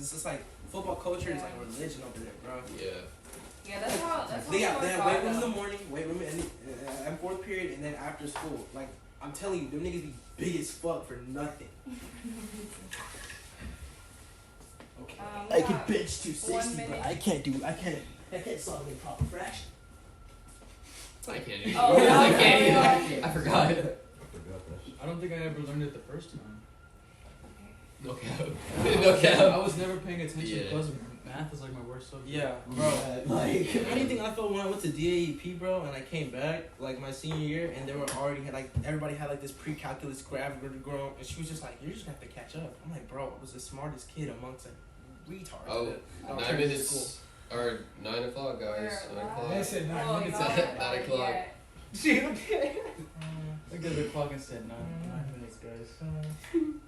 it's just like football culture is like religion over there, bro. Yeah, that's how. They have weight room in the morning, weight room and fourth period, and then after school. Like I'm telling you, them niggas be big as fuck for nothing. Okay. I can bench 260, but I can't solve in proper fraction. I can't either. Oh, I no, can't no, either. no. I forgot. I don't think I ever learned it the first time. No cap. No cap. I was never paying attention Yeah. because math is like my worst subject. Yeah, bro. Like, how do you think I felt when I went to DAEP, bro, and I came back like my senior year, and they were already had like everybody had like this pre-calculus graph grown, and she was just like, "You're just gonna have to catch up." I'm like, "Bro, I was the smartest kid amongst like retards." Oh, 9 minutes or 9 o'clock, guys. 9 o'clock. They said 9 minutes. 9 o'clock. She looked at the clock and said 9 minutes, guys.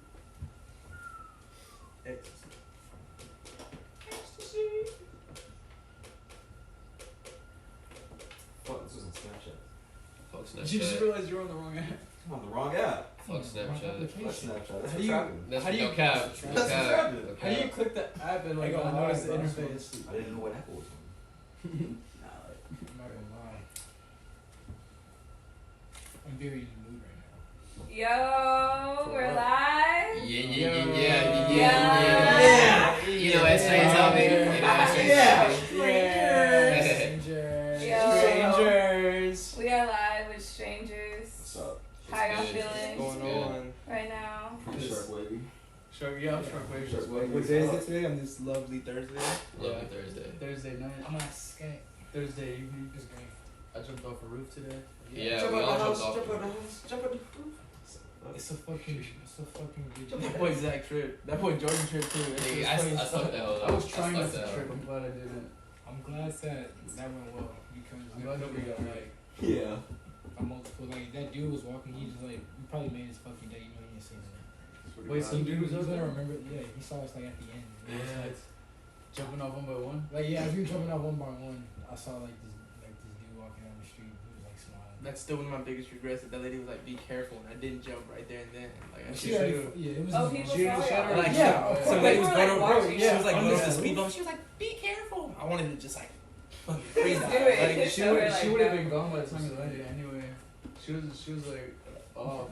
Fuck, this wasn't Snapchat. Fuck Snapchat. You just realized you're on the wrong app. I'm on the wrong app. Fuck Snapchat. Fuck Snapchat. That's How what's do you- happening. That's How do you- no cap. That's No what's cap. happening. No How do you cap. click the app and like I got notice the live, bro. interface? I didn't know what app it was on. I'm not gonna lie. I'm very in the mood right now. Yo, we're live. Yeah. You know what Strain told me. Strangers. We are live with strangers. What's up? How y'all good. feeling What's going on? right now? Pretty sharp wavy. Shark wave. Shark wave. What day is it today? On this lovely Thursday. Lovely Thursday. Thursday night. I'm not skank. Thursday evening. It's great. I jumped off a roof today. Yeah, we all jumped off. Jump out the It's a fucking good. That boy Zach trip. That boy Jordan trip too. It's Nigga, just I funny stuck stuff. that hell I was up. trying not to stuck that trip. up. I'm glad I didn't. I'm glad that went well because I'm glad nobody got like Yeah. a multiple like that dude was walking. He just like we probably made his fucking day. You know he didn't say that. Wait, some dude was He's up gonna there? remember. Yeah, he saw us like at the end. It was, Yeah. like, Jumping off one by one. Like yeah, as we were jumping out one by one, I saw like this dude walking down the street. He was like smiling. That's still one of my biggest regrets. That lady was like, "Be careful," and I didn't jump right there and then. Like I She should already, have. yeah, it was. Oh, his people mom. saw it. Like, Yeah, somebody was People were, going like, over. watching. She was like Yeah, going on over the the speed roof. bump. She was like, "Be careful." I wanted to just like fucking freeze Just that. do it. Like, She So would we're like, have no. been gone by the time we landed anyway. She was like, oh.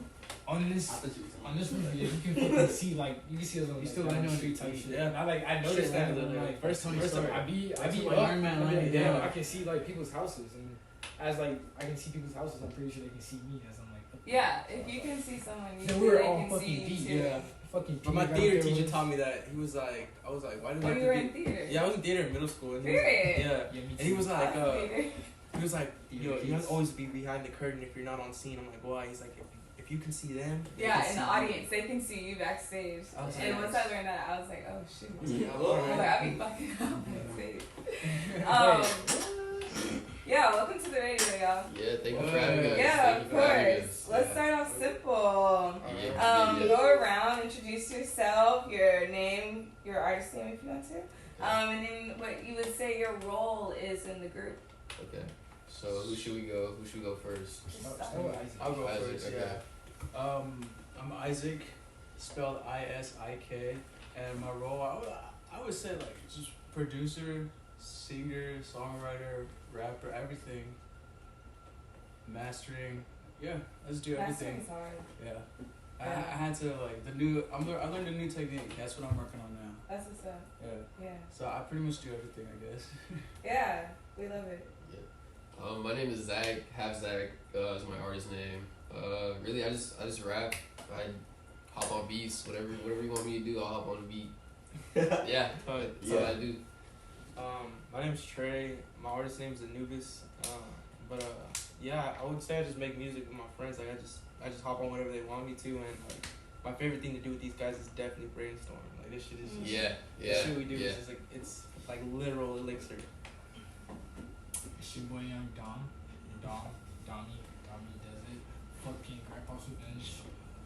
On this roof, yeah, you can fucking see like you can see us on You like, still down landing the on street your type feet. shit. Yeah. And I noticed Shit that landed when, on like First time you first time start. I be That's up, like Iron Man I be landing down. down. I can see like people's houses, and as like I can see people's houses, I'm pretty sure they can see me as I'm like. Up there. Yeah, if you can see someone, you And feel we were they all can see fucking you deep. too. Yeah, fucking. But my deep theater out there teacher was- taught me that. He was like, I was like, "Why do we Oh, have you to were be?" in theater. Yeah, I was in theater in middle school. And he was, Period. yeah. Yeah, me too. And he was like, Theater. he was like, "Yo, you have to always be behind the curtain if you're not on scene." I'm like, "Why?" He's like, "If you can see them." they Yeah, can in see the you." audience, they can see you backstage. I was And like, once I learned that, I was like, oh shoot. Yeah, I was like, I'll be fucking up backstage. Yeah, welcome to the radio, y'all. Yeah, thank you for having us. Yeah, Thank of you for having course. us. Let's start off simple. Yeah. Go around, introduce yourself, your name, your artist name if you want to, and then what you would say your role is in the group. Okay. So who should we go? Who should we go first? Just Oh, start. oh, Isaac. I'll go Isaac, first. okay. Yeah. I'm Isaac, spelled ISIK, and my role I would say like just producer, singer, songwriter, rapper, everything. Mastering, yeah, let's do everything. Mastering's hard. Yeah, I had to like I learned a new technique. That's what I'm working on now. That's what's up. Yeah, Yeah. so I pretty much do everything, I guess. Yeah, we love it. My name is Zach. Half Zach is my artist name. Really, I just rap. I hop on beats. Whatever you want me to do, I'll hop on the beat. Yeah, that's all I do. My name's Trey. My artist name's Anubis. Yeah, I would say I just make music with my friends. Like I just hop on whatever they want me to, and like my favorite thing to do with these guys is definitely brainstorm. Like this shit is just, Yeah. this shit we do Yeah. is just like it's like literal elixir. It's your boy Young Donnie does it. Fucking Grandpa's Revenge.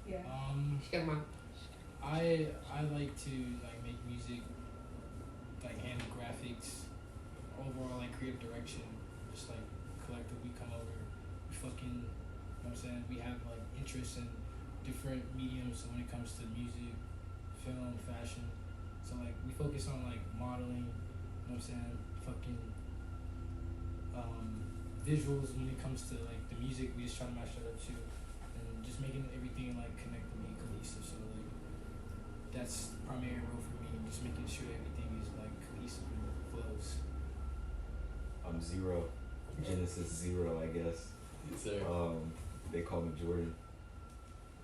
Yeah. I like to like make music, like handle graphics, overall like creative direction. Just like collectively come over, we fucking, you know what I'm saying? We have like interests in different mediums when it comes to music, film, fashion. So like we focus on like modeling, you know what I'm saying, fucking visuals when it comes to like the music. We just try to match that up too, and just making everything like connect and be cohesive. So like that's primary role for me, just making sure everything is like cohesive and flows. I'm Zero. Genesis Zero, I guess. Yes, sir. They call me Jordan.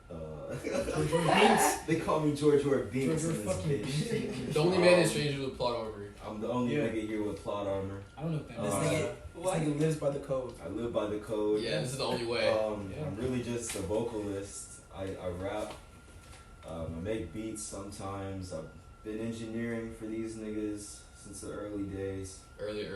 George Binks. They call me George Binks George in this fucking bitch. Binks. The only man in Stranger with plot armor. I'm the only Yeah. nigga here with plot armor. I don't know if that This is. nigga, What? this nigga lives by the code. I live by the code. Yeah, this is the only way. Yeah. I'm really just a vocalist. I rap. I make beats sometimes. I've been engineering for these niggas since the early days. Early.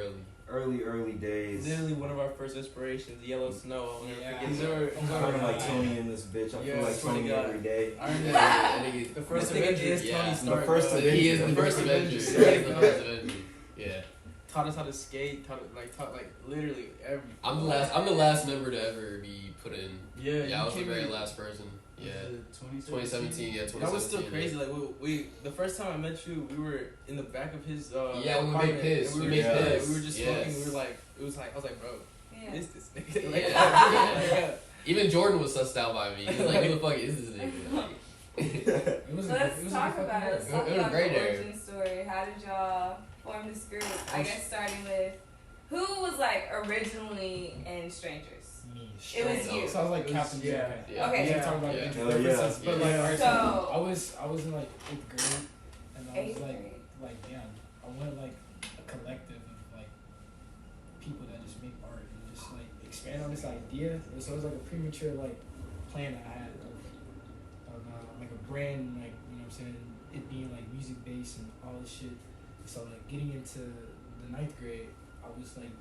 Early days. Literally one of our first inspirations, Yellow Snow. I'll never Yeah. forget These that. are- I'm kind of like Tony in this bitch. I Yeah, feel like swear to Tony God. every day. I remember The first This nigga Avenger is yeah. Tony The Stark. first bro. Avenger. He is the first Avenger. He is the first Avenger. Yeah. Taught us how to skate. Taught literally every. I'm the last member to ever be put in. Yeah, Yeah, I was the came very in- last person. Yeah. 2017. 2017. Yeah. 2017. That was still crazy. Like we the first time I met you, we were in the back of his Yeah, we made apartment, piss. and We we made were piss. we were just Yes. smoking. We were like, it was like I was like, bro, Yeah. who is this nigga? Yeah. Even Jordan was sussed out by me. He was like, "Who the fuck is this nigga?" Like, It was So a- let's it was a talk fucking about it. Let's vibe. talk It was a about great the day. origin story. How did y'all form this group? I guess starting with who was like originally in Strangers. Me. It was you. So I was like Captain yeah. Jack. Yeah. Okay. We talk about Yeah. intro Hell yeah. references, but like, Yeah. alright, So- I was in like 8th grade, and I was Eighth like, grade. damn, I wanted like a collective of like people that just make art and just like expand on this idea. And so it was like a premature like plan that I had of like a brand, like you know what I'm saying, it being like music based and all this shit. So like getting into the 9th grade, I was like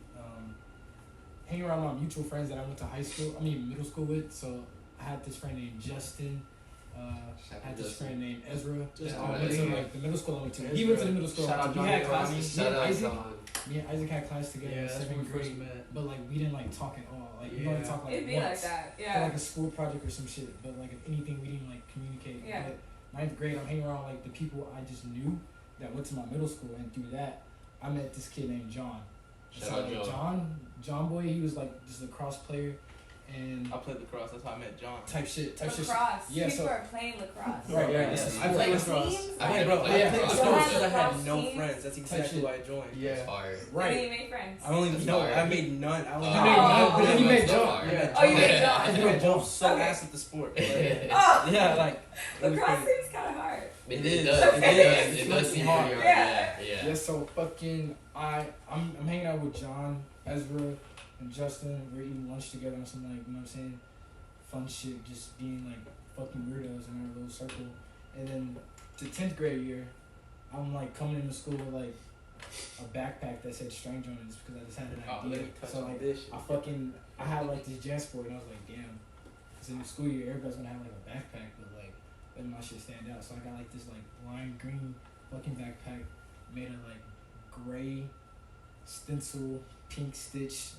hanging around my mutual friends that I went to middle school with. So I had this friend named Justin. I had this friend named Ezra. Justin. I went to like the middle school I went to. He Ezra. went to the middle school. Shout I out went to. We had Johnny classes. Ronnie. Me and Shout out Isaac. John. Me and Isaac had class together Yeah, in that's when 7th we first grade. met. But like we didn't like talk at all. Like we only Yeah. talked like It'd be once. like that. For Yeah. like a school project or some shit. But like if anything, we didn't like communicate. Yeah. But 9th grade, I'm hanging around like the people I just knew that went to my middle school, and through that, I met this kid named John. Shout So out like John boy, he was like just a lacrosse player, and I played lacrosse. That's how I met John. type shit. Lacrosse. Yeah, People so- are playing lacrosse. Right, yeah, Yeah. it's I played Like lacrosse. teams? I Yeah, bro. I Yeah, played bro. lacrosse because I Yeah. had no Teams? friends. That's exactly shit. why I joined. It's Yeah, fire. And then right. you made friends. I only That's no. fire. I made none. I only You Oh. made none, but then you made That's John. fire. Yeah. Oh, you made Yeah. John. I made John so Okay. ass at the sport. Like, Oh, yeah, like it was lacrosse crazy. seems kind of hard. It is. does. Okay. It does seem Hard. pretty hard. Yeah. Yeah. Yeah, so fucking I'm hanging out with John, Ezra, and Justin. We're eating lunch together on some like, you know what I'm saying, fun shit, just being like fucking weirdos in our little circle. And then the 10th grade year, I'm like coming into school with like a backpack that said Strange on it, just because I just had an Oh, let idea. me touch So on like this shit. I had like this JanSport, and I was like, damn, it's in the school year, everybody's gonna have like a backpack, but like letting my shit stand out. So I got like this like lime green fucking backpack made of like gray stencil, pink stitch,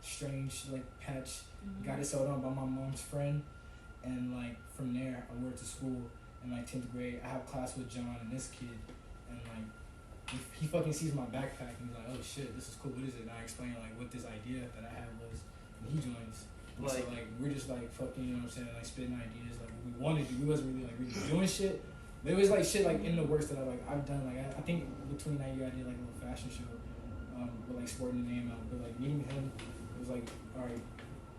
strange like patch. Got it sewed on by my mom's friend, and like from there I went to school in like 10th grade. I have class with John and this kid, and like he fucking sees my backpack and he's like, oh shit, this is cool, what is it? And I explain like what this idea that I had was, and he joins. And so like we're just like fucking, you know what I'm saying, like spitting ideas like what we wanted to do. We wasn't really like really doing shit, but it was like shit like in the works that I've done. Like I think between that year I did like a little fashion show with like sporting the name out, but like meeting him, it was like alright,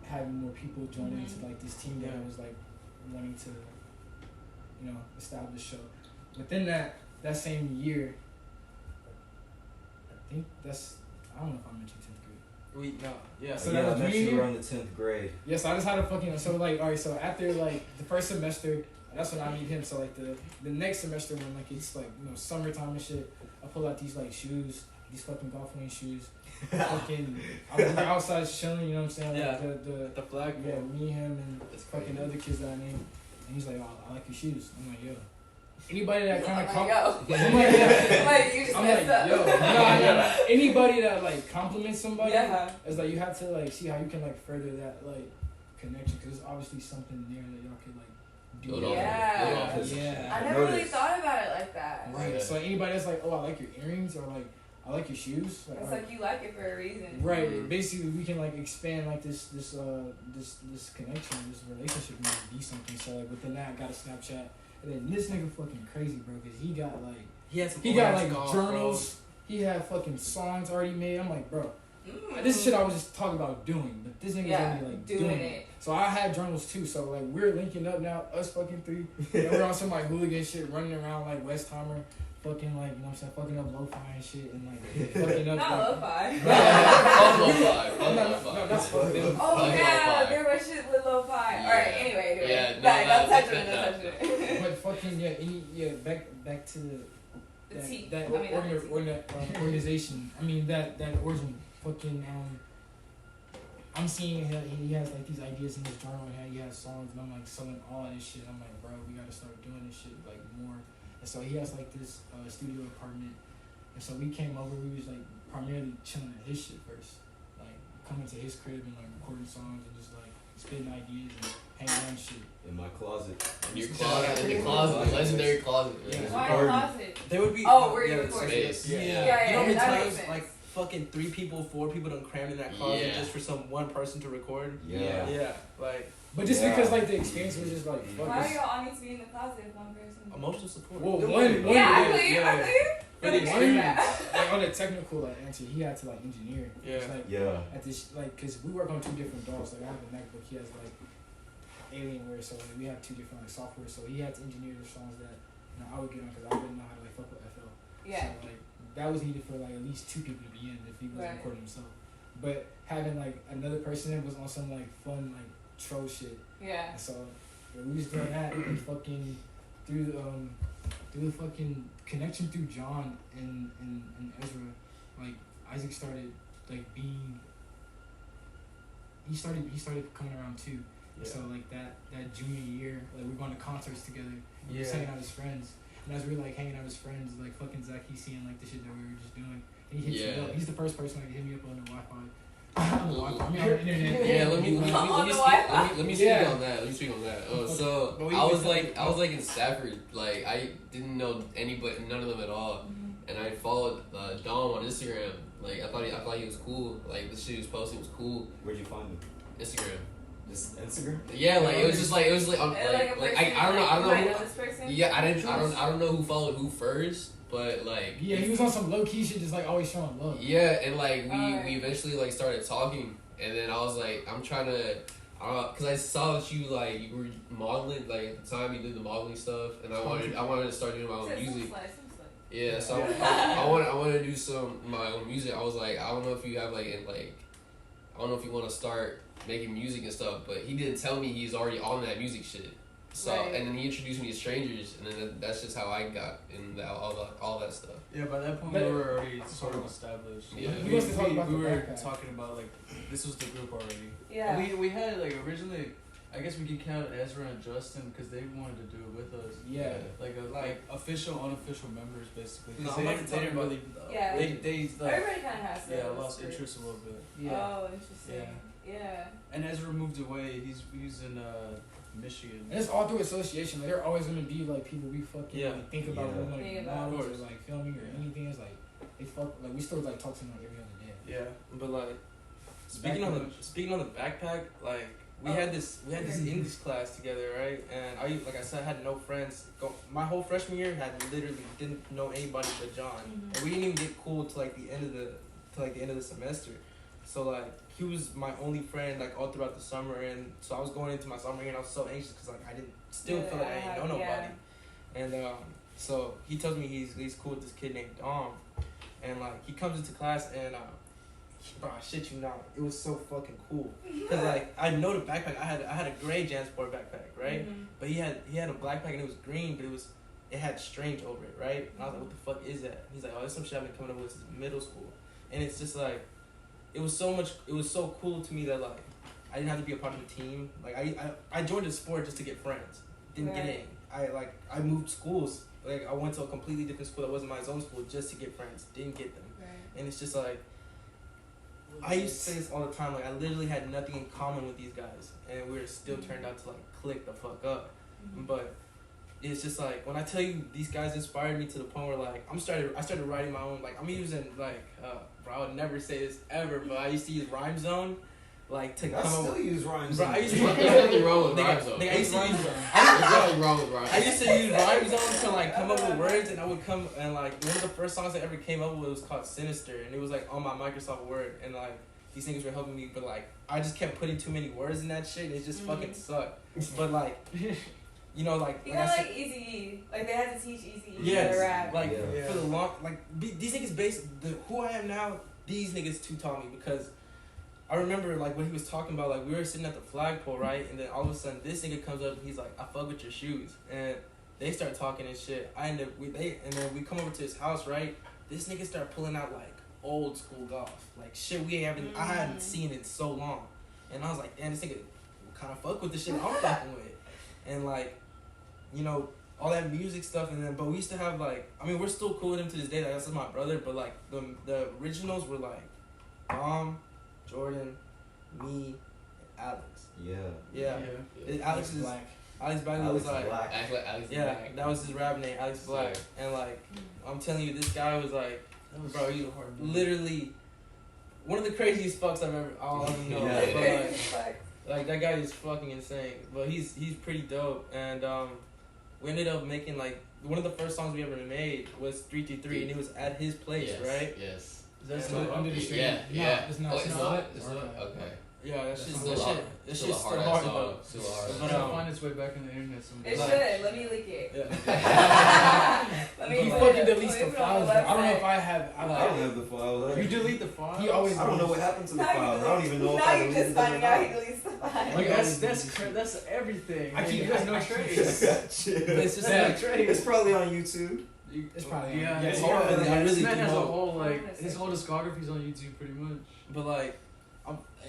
having more people join into like this team that I was like wanting to, you know, establish. So within that same year, I think I don't know if I mentioned 10th grade. Yeah. So yeah, that I was met junior you year? around the 10th grade. Yeah, so I just had a fucking, so like, alright, so after like the first semester, that's when I meet him. So like the next semester when like it's like, you know, summertime and shit, I pull out these like shoes, these fucking golf range shoes. Fucking, we're outside chilling, you know what I'm saying? Like Yeah. The flag. yeah, me, him, and It's fucking crazy. other kids that I named. And he's like, oh, I like your shoes. I'm like, yo. Anybody that kind of Yo. somebody that, Like, you just I'm like, messed up. yo, no, anybody that like compliments somebody, Yeah. it's like you have to like see how you can like further that like connection, because there's obviously something there that y'all could like Build that. off Yeah. build off his Yeah. I never really Notice. thought about it like that. Right. Yeah. So anybody that's like, oh, I like your earrings, or like, I like your shoes. Like, It's alright. like you like it for a reason. Right. Mhm. Basically, we can like expand like this connection, this relationship, and like, be something. So like within that, I got a Snapchat, and then this nigga fucking crazy, bro, because he got like He got like golf, journals. He had fucking songs already made. I'm like, bro, Mm. this is shit I was just talking about doing, but this nigga's Yeah, only like doing it. So I had journals too. So like we're linking up now, us fucking three. And we're on some like hooligan shit, running around like Westheimer, fucking like, you know what I'm saying, fucking up lo-fi and shit, and like fucking up. Not like, lo-fi. Fuck lo-fi. Fuck No, lo-fi. that's fucked up. Oh Fuck yeah, lo-fi. there was shit with lo-fi. Yeah. Alright, anyway. Yeah, no, Back, no, don't touch it, no, don't touch it. But fucking back to The that, tea. that I mean, not the tea. organization. I mean that origin. Fucking I'm seeing he has like these ideas in his journal, and he has songs, and I'm like selling all of this shit. I'm like, bro, we gotta start doing this shit like more. And so he has like this studio apartment, and so we came over. We was like primarily chilling at his shit first, like coming to his crib and like recording songs and just like spitting ideas and hanging out and shit. In my closet. Your closet, in the closet, the legendary closet. Yeah. Why Or- closet? They would be. Oh, where you yeah, recorded? Space. Yeah. Yeah, You know how many that makes times sense. like fucking 3 people, 4 people done crammed in that closet Yeah. just for some one person to record? Yeah. Yeah, like But just Yeah. because like the experience was just like fuck Why this. do y'all all need to be in the closet if one person? emotional support. Well, Yeah, one Yeah, I yeah, believe you. yeah. I believe For the you. experience. like on a technical like answer, he had to like engineer. Yeah. It's like Yeah. at this like because we work on 2 different DAWs. Like I have a MacBook, he has like Alienware, so like, we have 2 different like software. So he had to engineer the songs that I would get on because I wouldn't know how to like fuck with FL. Yeah. So like that was needed for like at least 2 people to be in if he was Right. recording himself. But having like another person was on some like fun like troll shit. Yeah. And so yeah, we was doing that and fucking through the fucking connection through John and Ezra, like Isaac started like being he started coming around too. Yeah. So like that junior year, like we're going to concerts together. We Yeah. just hanging out as friends. And as we were like hanging out as friends, like fucking Zach, he's seeing like the shit that we were just doing. And he hits me Yeah. up. He's the first person like to hit me up on the Wi-Fi. On the Wi-Fi. I mean on the internet. Yeah, let me On the speak. Wi-Fi. Let me speak Yeah. on that. Let me speak on that. But So we I was can- like in Stafford. Like I didn't know anybody, none of them at all, and I followed Dom on Instagram. Like I thought he was cool. Like the shit he was posting was cool. Where'd you find him? Instagram. This Instagram? Yeah, like it was just like on, And, like, a like person, I don't know you might who. this person? Yeah, I don't know who followed who first, but like Yeah, he was on some low key shit, just like always showing love. yeah, and like Alright. we eventually like started talking, and then I was like, I'm trying to, cause I saw that you like you were modeling, like at the time you did the modeling stuff, and I wanted to start doing my own music. Yeah, so I want to do my own music. I was like, I don't know if you have I don't know if you want to start making music and stuff, but he didn't tell me he's already on that music shit. So Right. and then he introduced me to strangers, and then that's just how I got in all that stuff. Yeah, by that point But- we were already sort of established. Yeah. Like, He we wants to talk about we the were backpack. talking about like this was the group already. Yeah. We had like originally, I guess we could count Ezra and Justin because they wanted to do it with us. Yeah. Like official, unofficial members basically. 'Cause No, they, I'm not they talking didn't about really. Yeah. They like Everybody kind of has those. yeah lost groups. interest a little bit. Yeah. Oh, interesting. Yeah. And Ezra moved away. He's in Michigan. And it's all through association. Like there are always gonna be like people we fucking Yeah. like, think about Yeah. when like Think about. models or Of course. like filming or anything. It's like they fuck like we still like talk to them like every other day. Yeah, but like speaking on the backpack, like we Oh. had this English class together, right? And like I said, I had no friends. My whole freshman year had literally didn't know anybody but John, Mhm. and we didn't even get cool to like the end of the semester. So like he was my only friend like all throughout the summer, and so I was going into my summer year and I was so anxious because like I didn't feel like I didn't know nobody. And so he tells me he's cool with this kid named Dom, and like he comes into class and bro, I shit you not, it was so fucking cool. Cause like I know the backpack, I had a gray JanSport backpack, right? Mhm. But he had a black pack and it was green, but it had strange over it, right? And I was like, what the fuck is that? And he's like, oh, it's some shit I've been coming up with since middle school, and it's just like, it was so cool to me that like I didn't have to be a part of the team. Like I joined the sport just to get friends, didn't get in. I moved schools. Like I went to a completely different school that wasn't my own school just to get friends, didn't get them. Right. And it's just like, I used to say this all the time, like I literally had nothing in common with these guys, and we were still turned out to like click the fuck up. But it's just like when I tell you these guys inspired me to the point where like I started writing my own, like I'm using like bro, I would never say this ever, but I used to use Rhyme Zone like to I come up still with, use rhymes. bro, I used to There's nothing wrong with Rhyme Zone. I used to use There's nothing wrong with Rhyme I used to use Rhyme Zone to like come up with words, and I would come and like one of the first songs I ever came up with was called Sinister, and it was like on my Microsoft Word, and like these niggas were helping me, but like I just kept putting too many words in that shit, and it just fucking sucked. But like, you know, like You know, like Eazy-E, like they had to teach Eazy-E how yes, to rap. like Yeah. for the long, like these niggas who I am now. These niggas too taught me, because I remember like when he was talking about like we were sitting at the flagpole, right, and then all of a sudden this nigga comes up and he's like, I fuck with your shoes, and they start talking and shit. And then we come over to his house, right. This nigga start pulling out like old school golf, like shit I hadn't seen in so long, and I was like, damn, this nigga kind of fuck with the shit I'm fucking with, and like, you know, all that music stuff, and then but we used to have like, I mean, we're still cool with him to this day. Like that's my brother, but like the originals were like Dom, Jordan, me, and Alex. Yeah. Alex is Black. Alex Bagley was like, Black. Act like Alex yeah, Black. that was his rap name, Alex Black, and like I'm telling you, this guy was like, bro, you literally one of the craziest fucks I'll ever know. Yeah. But like that guy is fucking insane. But he's pretty dope, and we ended up making like one of the first songs we ever made was 333, and it was at his place, Yes, right? Yes. Is that It's still up? under the street. Yeah, No, yeah. it's not. Oh, It's it's not. not? It's not? Okay. Yeah, that That's shit's still that a shit. hard- That Still shit's a still hard-ass hard song. though. Still a hard But, It's gonna find its way back in the internet someday. It Like- should. Let me leak it. Yeah. Let me You put fucking it- delete let the me put it on files. the I don't know website. if I have. I don't have the file. You delete the files. He always I don't know what happened to the Now you file. I don't even know if now I you're deleted just them or finding out he not. deletes the file. Like that's everything. I keep There's no no trace. Shit. But it's just Yeah, like, trace. It's probably on YouTube. It's probably Yeah, it's yeah, hard, yeah, man. I this really man do has a hope. whole like his whole discography's on YouTube pretty much. but like,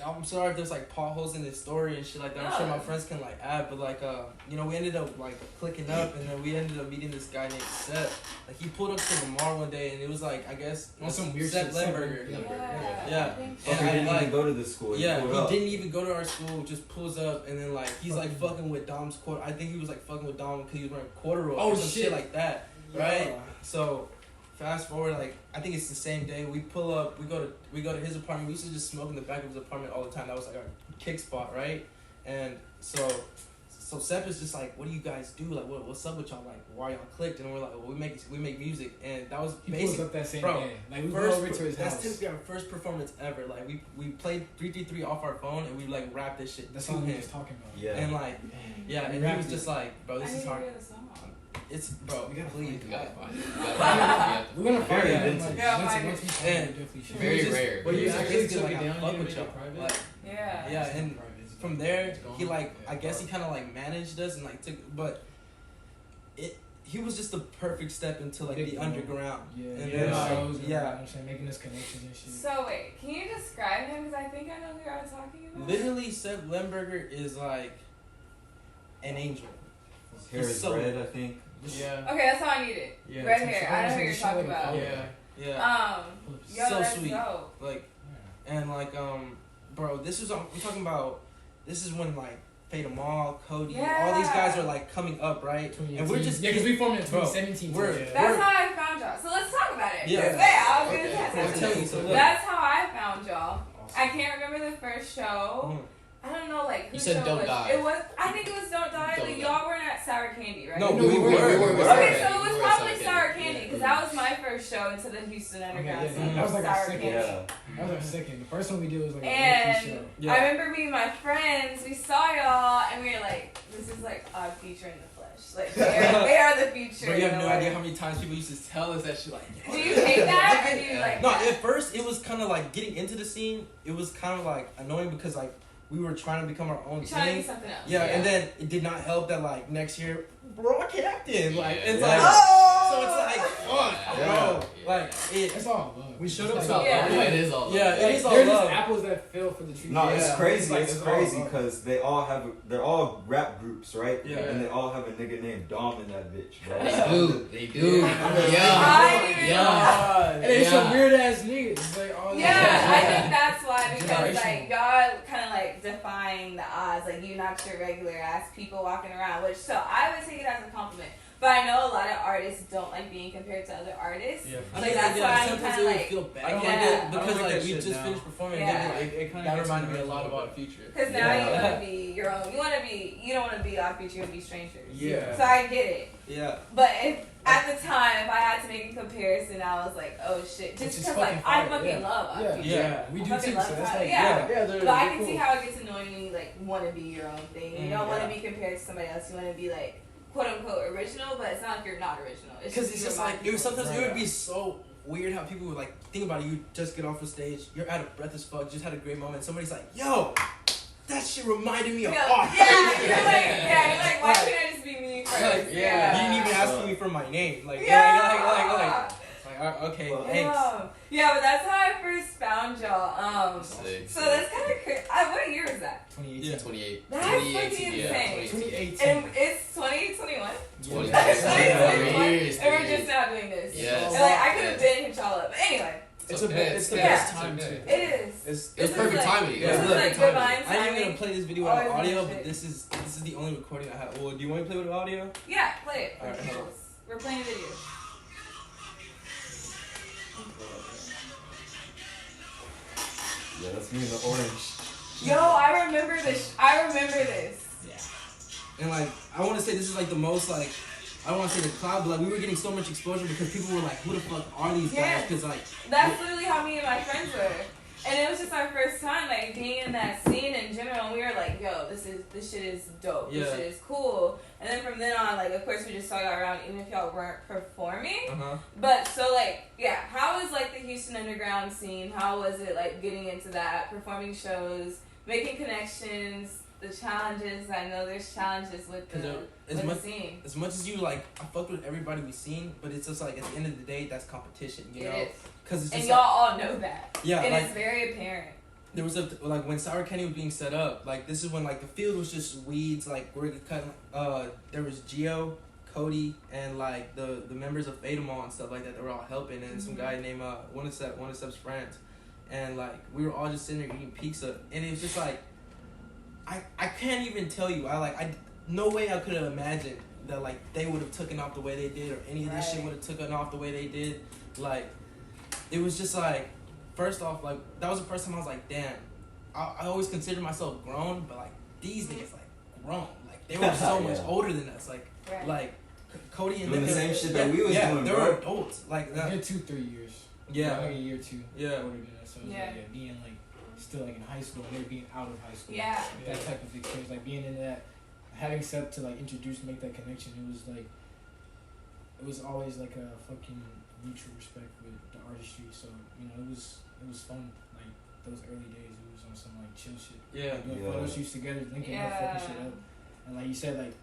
I'm sorry if there's like potholes in this story and shit like that. I'm sure my friends can like add, but like you know, we ended up like clicking up, and then we ended up meeting this guy named Seth. Like he pulled up to Lamar one day, and it was like, I guess On some weird Seth shit. Lemberger. Yeah. Yeah. I think Okay, so. he didn't like- even go to the school. Yeah, pulled he up. didn't even go to our school. Just pulls up, and then like he's like fucking with Dom's quarter. I think he was like fucking with Dom because he was wearing corduroy or some shit like that, right? So fast forward, like I think it's the same day. We pull up, we go to his apartment. We used to just smoke in the back of his apartment all the time. That was like our kick spot, right? And so Seth is just like, what do you guys do? Like, what's up with y'all? Like, why y'all clicked? And we're like, well, we make music, and that was He pulls basically up that same bro, day. Like we go first. over to his That's house. typically our first performance ever. Like we played 333 off our phone, and we like rapped this shit That's to all we him. was talking about. Yeah. And like, yeah, and he rapped was it. just like, bro, this I is need to hard. hear the song. It's bro, We gotta please. You gotta find it. You gotta We're gonna find Very it. vintage. Yeah, Once mine we is- find it, And- we definitely should. Very just- rare. But You you actually actually took like, it I down, fuck you with made y'all. it private? Like, Yeah. yeah, and from there, It's gone. he like, Yeah, I guess he probably. kind of like managed us and like took, but he was just the perfect step into like Big the bro. underground. Yeah, And yeah, then, shows and yeah. all that, I'm saying, making this connections and shit. So wait, can you describe him? Because I think I know who you're talking about. Literally, Seth Lemberger is like an angel. His hair He's is so- red, I think. Yeah, Okay, that's all I needed. Yeah, Red it's hair. like- I know who you're it's talking like a about. color. yeah, yeah. Yo, So that's sweet. dope. Like, and like, bro, this is we're talking about. This is when like Fade Amal, Cody, all these guys are like coming up, right? And we're just because we formed in Bro, 2017. we're- yeah. That's how I found y'all. So let's talk about it. Yeah. 'Cause, I was gonna Okay. say I'm telling you, so look. That's how I found y'all. I can't remember the first show. Mhm. I don't know, like who You said show Don't was. Die. It was. I think it was Don't Die. Don't But Die. y'all weren't at Sour Candy, right? No, No, we were. Okay, so it We was were probably Sour Sour Candy. Candy Yeah. because that was my first show into the Houston Underground yeah, scene. that was like our Sour second. Candy. Yeah. That was our second. The first one we did was like a And low-key show. Yeah. I remember me and my friends, we saw y'all, and we were like, this is like our future in the flesh. Like, they are the future. Bro, you have in no the idea way. how many times people used to tell us that shit. Like, yo, Do you hate that? Or do you like no, that? at first it was kind of like getting into the scene. It was kind of like annoying because like we were trying to become our own You're trying to be thing. something else. Yeah, and then it did not help that like next year we're all captain. Like Yeah. it's Yeah. like Oh! so it's like fuck, Yeah. bro. Like it. It's all love. We showed up It's to all Yeah. love. It is all love. Yeah, it is all They're love. just apples that fell for the tree. No, Yeah. it's crazy. Like, It's it's crazy all- because they're all rap groups, right? Yeah. And they all have a nigga named Dom in that bitch, bro. They do. They do. I Yeah. didn't even Yeah. know. And it's Yeah. some weird ass niggas. It's like all Yeah, I think that's why, because Generational. like y'all kind of like defying the odds. Like, you're not your regular ass people walking around, which, so I would take it as a compliment. But I know a lot of artists don't like being compared to other artists. Yeah. Like, that's why I'm sometimes kind it of would like, feel bad. I don't Like like it, that. I because don't like like that we shit just now. finished performing. Yeah. And then, It kind that of reminded me a lot about Future. because now Yeah. you want to be your own. You don't want to be off Future, you want to be strangers. Yeah. So I get it. Yeah. But if at the time, if I had to make a comparison, I was like, oh shit. Just Which is because, like, fucking I fire, fucking yeah. love Odd Yeah, Future. yeah, we I do fucking too. love So that's that. like, Yeah. they're But I they're can cool. see how it gets annoying when you like want to be your own thing. You don't want to Yeah. be compared to somebody else. You want to be like quote unquote original, but it's not like you're not original. Because it's you just remind like it was people. sometimes it would be so weird how people would like think about it. You just get off the stage, you're out of breath as fuck, just had a great moment. Somebody's like, "Yo, that shit reminded me of Yeah, Odd." you're like, why can't I just be me first? Like, yeah. You didn't even ask me for my name. Like, Yeah. okay, Well, thanks. Yeah, but that's how I first found y'all. Sick, So sick. that's kind of crazy. What year is that? 2018. Yeah. 28. That's 2018, fucking yeah, insane. 2018. And it's 2021. 20. Yeah. Years, And we're dude. just now doing this. Yes. And like, I could have Yes. been hit y'all up. But anyway, It's okay. it's the Yeah. best time It's too. okay. it is. It's It was This is perfect like- timing. It this was is perfect like timing. divine I ain't even timing. gonna play this video without Always audio, shit. but this is the only recording I have. Well, do you want me to play with audio? Yeah, play it. Alright, hold on. We're playing a video. Yeah, that's me in the orange. Yo, I remember this. I remember this. And like, I want to say this is like the most like, I don't want to say the cloud, but like we were getting so much exposure because people were like, who the fuck are these guys? Yes. Because like, That's literally how me and my friends were. And it was just our first time like being in that scene in general, and we were like, yo, this shit is dope. Yeah. This shit is cool. And then from then on, like, of course we just saw y'all around even if y'all weren't performing. But so like, yeah, how was like the Houston underground scene? How was it like getting into that, performing shows, making connections, the challenges? I know there's challenges with the scene. as much as you like, I fucked with everybody we seen, but it's just like at the end of the day, that's competition, you know? It is. Because it's And just y'all like, all know that. yeah, And like it's very apparent. there was like when Sour Candy was being set up, like this is when like the field was just weeds, like we're cutting. There was Gio, Cody, and like the members of Fademall and stuff like that. They were all helping, and some guy named one of Seb's friends, and like we were all just sitting there eating pizza, and it was just like, I can't even tell you. No way I could have imagined that like they would have taken off the way they did, or any of this shit would have taken off the way they did. Like, it was just like, first off, like that was the first time I was like, damn. I always considered myself grown, but like these niggas like grown. Like they were so much Yeah. older than us. Like Right. like Cody and Doing the same shit that we was doing, they bro. were adults. Like that. They're 2-3 years. Yeah. Like a year or two. Yeah. Older than us. So it was Yeah. like being like still like in high school and they're being out of high school. Yeah. That type of experience, like being in that, having Seth to like introduce, make that connection. It was like, it was always like a fucking mutual respect with the artistry. So you know, it was fun. Like those early days, it was on some like chill shit. Yeah. Like, doing Yeah. photo shoots together, linking up, Yeah. fucking shit up, and like you said, like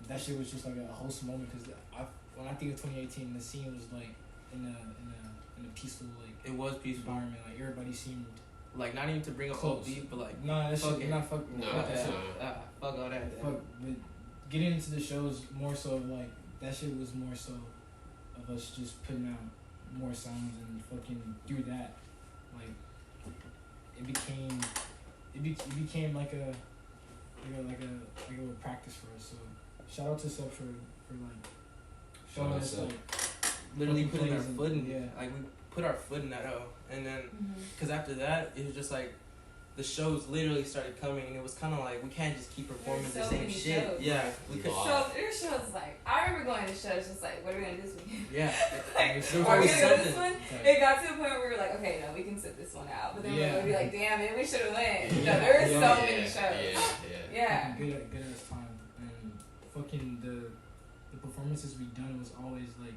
that shit was just like a wholesome moment because when I think of 2018, the scene was like in a peaceful like It was peaceful. environment. Like everybody seemed Like not even to bring up Close. OB, but like nah, that fuck shit, it. not fuck. No, fuck that yeah. shit. fuck all that. Fuck, but getting into the shows more so of like that shit was more so of us just putting out more songs and fucking through that, like it became like a little practice for us. So shout out to Seth for like showing Shout out us Seth. like Literally fucking putting our plays and- foot in. yeah. Like we put our foot in that O, and then because after that it was just like the shows literally started coming, and it was kind of like we can't just keep performing There's the so same many shit. shows. Yeah, we could. Wow. So there's shows like I remember going to shows just like what are we gonna do this weekend? Yeah, Like, there was are we always gonna go this something. one? It got to a point where we were like, okay, no, we can sit this one out. But then we would be like, damn, maybe we should have went. No, there were so many shows. Yeah. fucking good ass time, and fucking the performances we done was always like,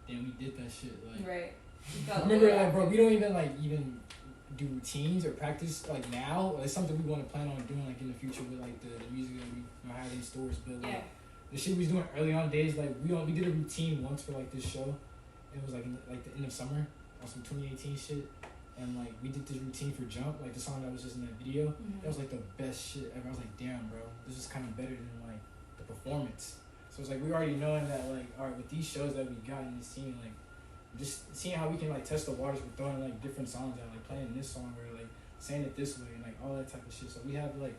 damn, we did that shit. Like, Right. I remember like, bro, we don't even do routines or practice like now. It's something we want to plan on doing like in the future with like the music that we have in stores. But like the shit we was doing early on days, like we did a routine once for like this show. It was like in like the end of summer on some 2018 shit. And like we did this routine for Jump, like the song that was just in that video. That was like the best shit ever. I was like, damn, bro, this is kind of better than like the performance. So it's like we already knowing that like, all right, with these shows that we got in the scene, like just seeing how we can like test the waters with throwing like different songs out, like playing this song where like saying it this way, and like all that type of shit. So we have like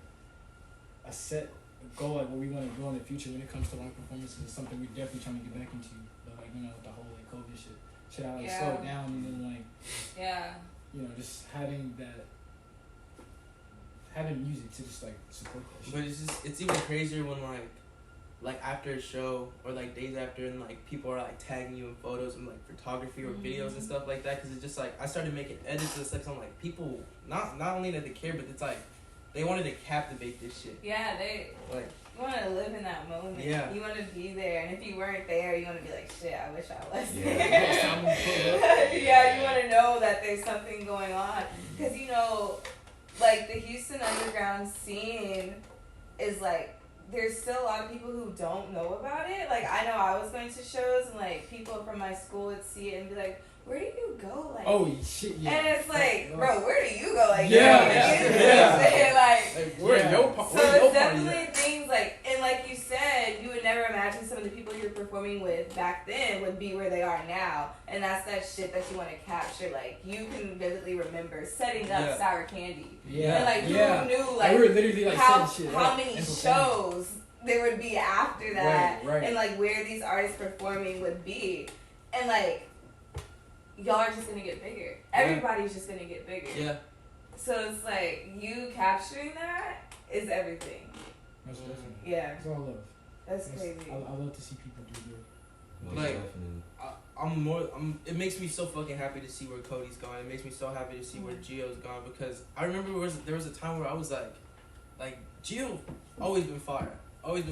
a set goal, like what we want to go in the future when it comes to live performances. Is something we're definitely trying to get back into. But like with the whole like COVID shit, should I like slow it down and then like just having music to just like support that shit. But it's even crazier when like after a show or like days after, and like people are like tagging you in photos and like photography or videos and stuff like that, because it's just like I started making edits and stuff. So I'm like, people not only that they care, but it's like they wanted to captivate this shit. Yeah, they like you want to live in that moment. Yeah, you want to be there, and if you weren't there, you want to be like, shit, I wish I was there. Yeah, you want to know that there's something going on, because like the Houston underground scene is like, there's still a lot of people who don't know about it. Like, I know I was going to shows and like people from my school would see it and be like, where do you go? Like, oh shit, yeah. And it's like, bro, where do you go? Like, like where your so it's definitely things like, and like you said, you would never imagine some of the people you're performing with back then would be where they are now, and that's that shit that you want to capture. Like, you can vividly remember setting up Sour Candy, and like who knew like we were literally like how many shows there would be after that, right. and like where these artists performing would be, and like. Y'all are just gonna get bigger. Everybody's just gonna get bigger. Yeah. So it's like you capturing that is everything. Most definitely. Yeah. It's all love. That's crazy. I love to see people do good. Like, it makes me so fucking happy to see where Cody's gone. It makes me so happy to see where Gio's gone, because I remember there was a time where I was like Gio always been fire. Like,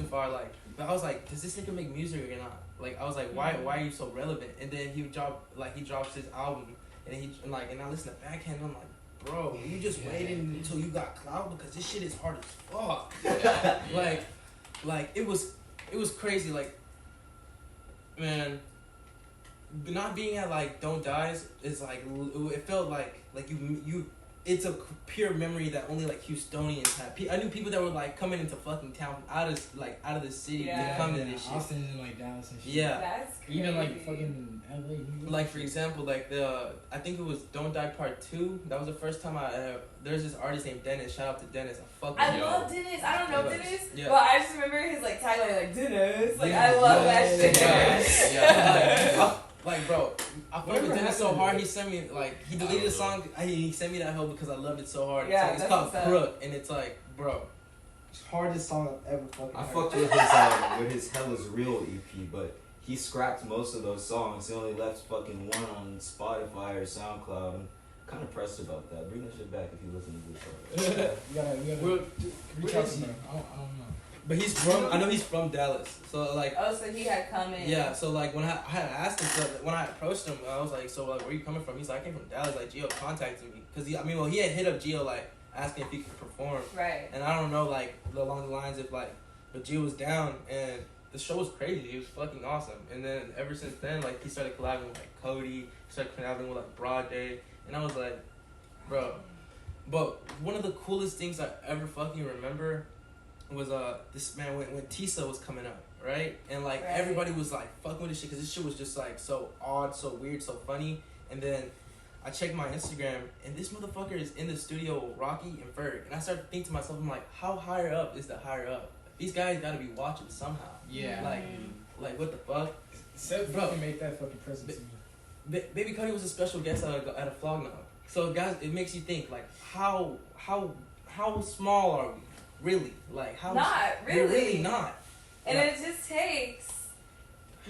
but I was like, does this nigga make music or not? Like, I was like, why are you so relevant? And then he drops his album, and I listen to Backhand, and I'm like, bro, you just waited until you got clout, because this shit is hard as fuck. like it was crazy. Like, man, not being at like Don't Dies is like, it felt like you. It's a pure memory that only like Houstonians have. I knew people that were like coming into fucking town out of the city to come to this shit. Austin and like Dallas and shit. Yeah, that's crazy. Even like fucking LA. New York. Like, for example, like I think it was Don't Die Part 2. That was the first time there's this artist named Dennis. Shout out to Dennis. I love Dennis. I don't know Dennis, yeah. but I just remember his like tagline, like Dennis. Like, I love that shit. Yeah. Like, bro, I fuck with Dennis so hard. He sent me he deleted a song. He sent me that hoe because I loved it so hard. Yeah, it's called Crook, and it's like, bro, it's the hardest song I've ever fucking heard. I fucked with his Hell Is Real EP, but he scrapped most of those songs. He only left fucking one on Spotify or SoundCloud. I'm kind of pressed about that. Bring that shit back if you listen to this part. You gotta reach out to him. I don't know. But I know he's from Dallas, so like. Oh, so he had come in. Yeah, so like when I had asked him, when I approached him, I was like, so like, where you coming from? He's like, I came from Dallas. Like, Gio contacted me, cause he had hit up Gio like asking if he could perform. Right. And I don't know like along the lines of like, but Gio was down, and the show was crazy. It was fucking awesome. And then ever since then, like, he started collabing with like Cody, he started collabing with like Broad Day, and I was like, bro. But one of the coolest things I ever fucking remember was this man when Tisa was coming up, right? And like everybody was like fucking with this shit, because this shit was just like so odd, so weird, so funny. And then I checked my Instagram, and this motherfucker is in the studio with Rocky and Ferg, and I started to think to myself, I'm like, how higher up is the higher up? These guys gotta be watching somehow. Yeah. Like what the fuck? Seth fucking made that fucking present to me. Baby Cody was a special guest at a vlog now. So guys, it makes you think like how small are we? Really? Like, how? Not really. We're really not. And it just takes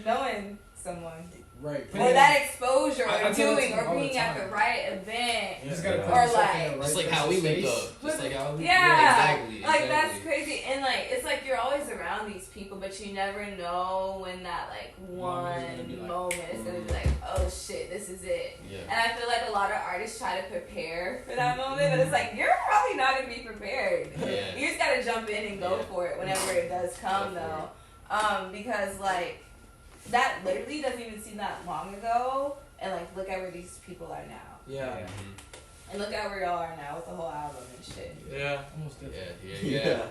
knowing someone. Right. Or that exposure, or doing, or being at the right event. You just gotta put or yourself like, in the right just like how we link up. Just like how we exactly. Like, exactly. that's crazy. And like, it's like you're always around these people, but you never know when that like one moment is gonna be like, oh shit, this is it. Yeah. And I feel like a lot of artists try to prepare for that moment, but it's like, you're probably not gonna be prepared. Yeah. You just gotta jump in and go for it whenever it does come though. Because like, that literally doesn't even seem that long ago, and like, look at where these people are now. Yeah. And look at where y'all are now with the whole album and shit. Yeah. Almost different. Yeah.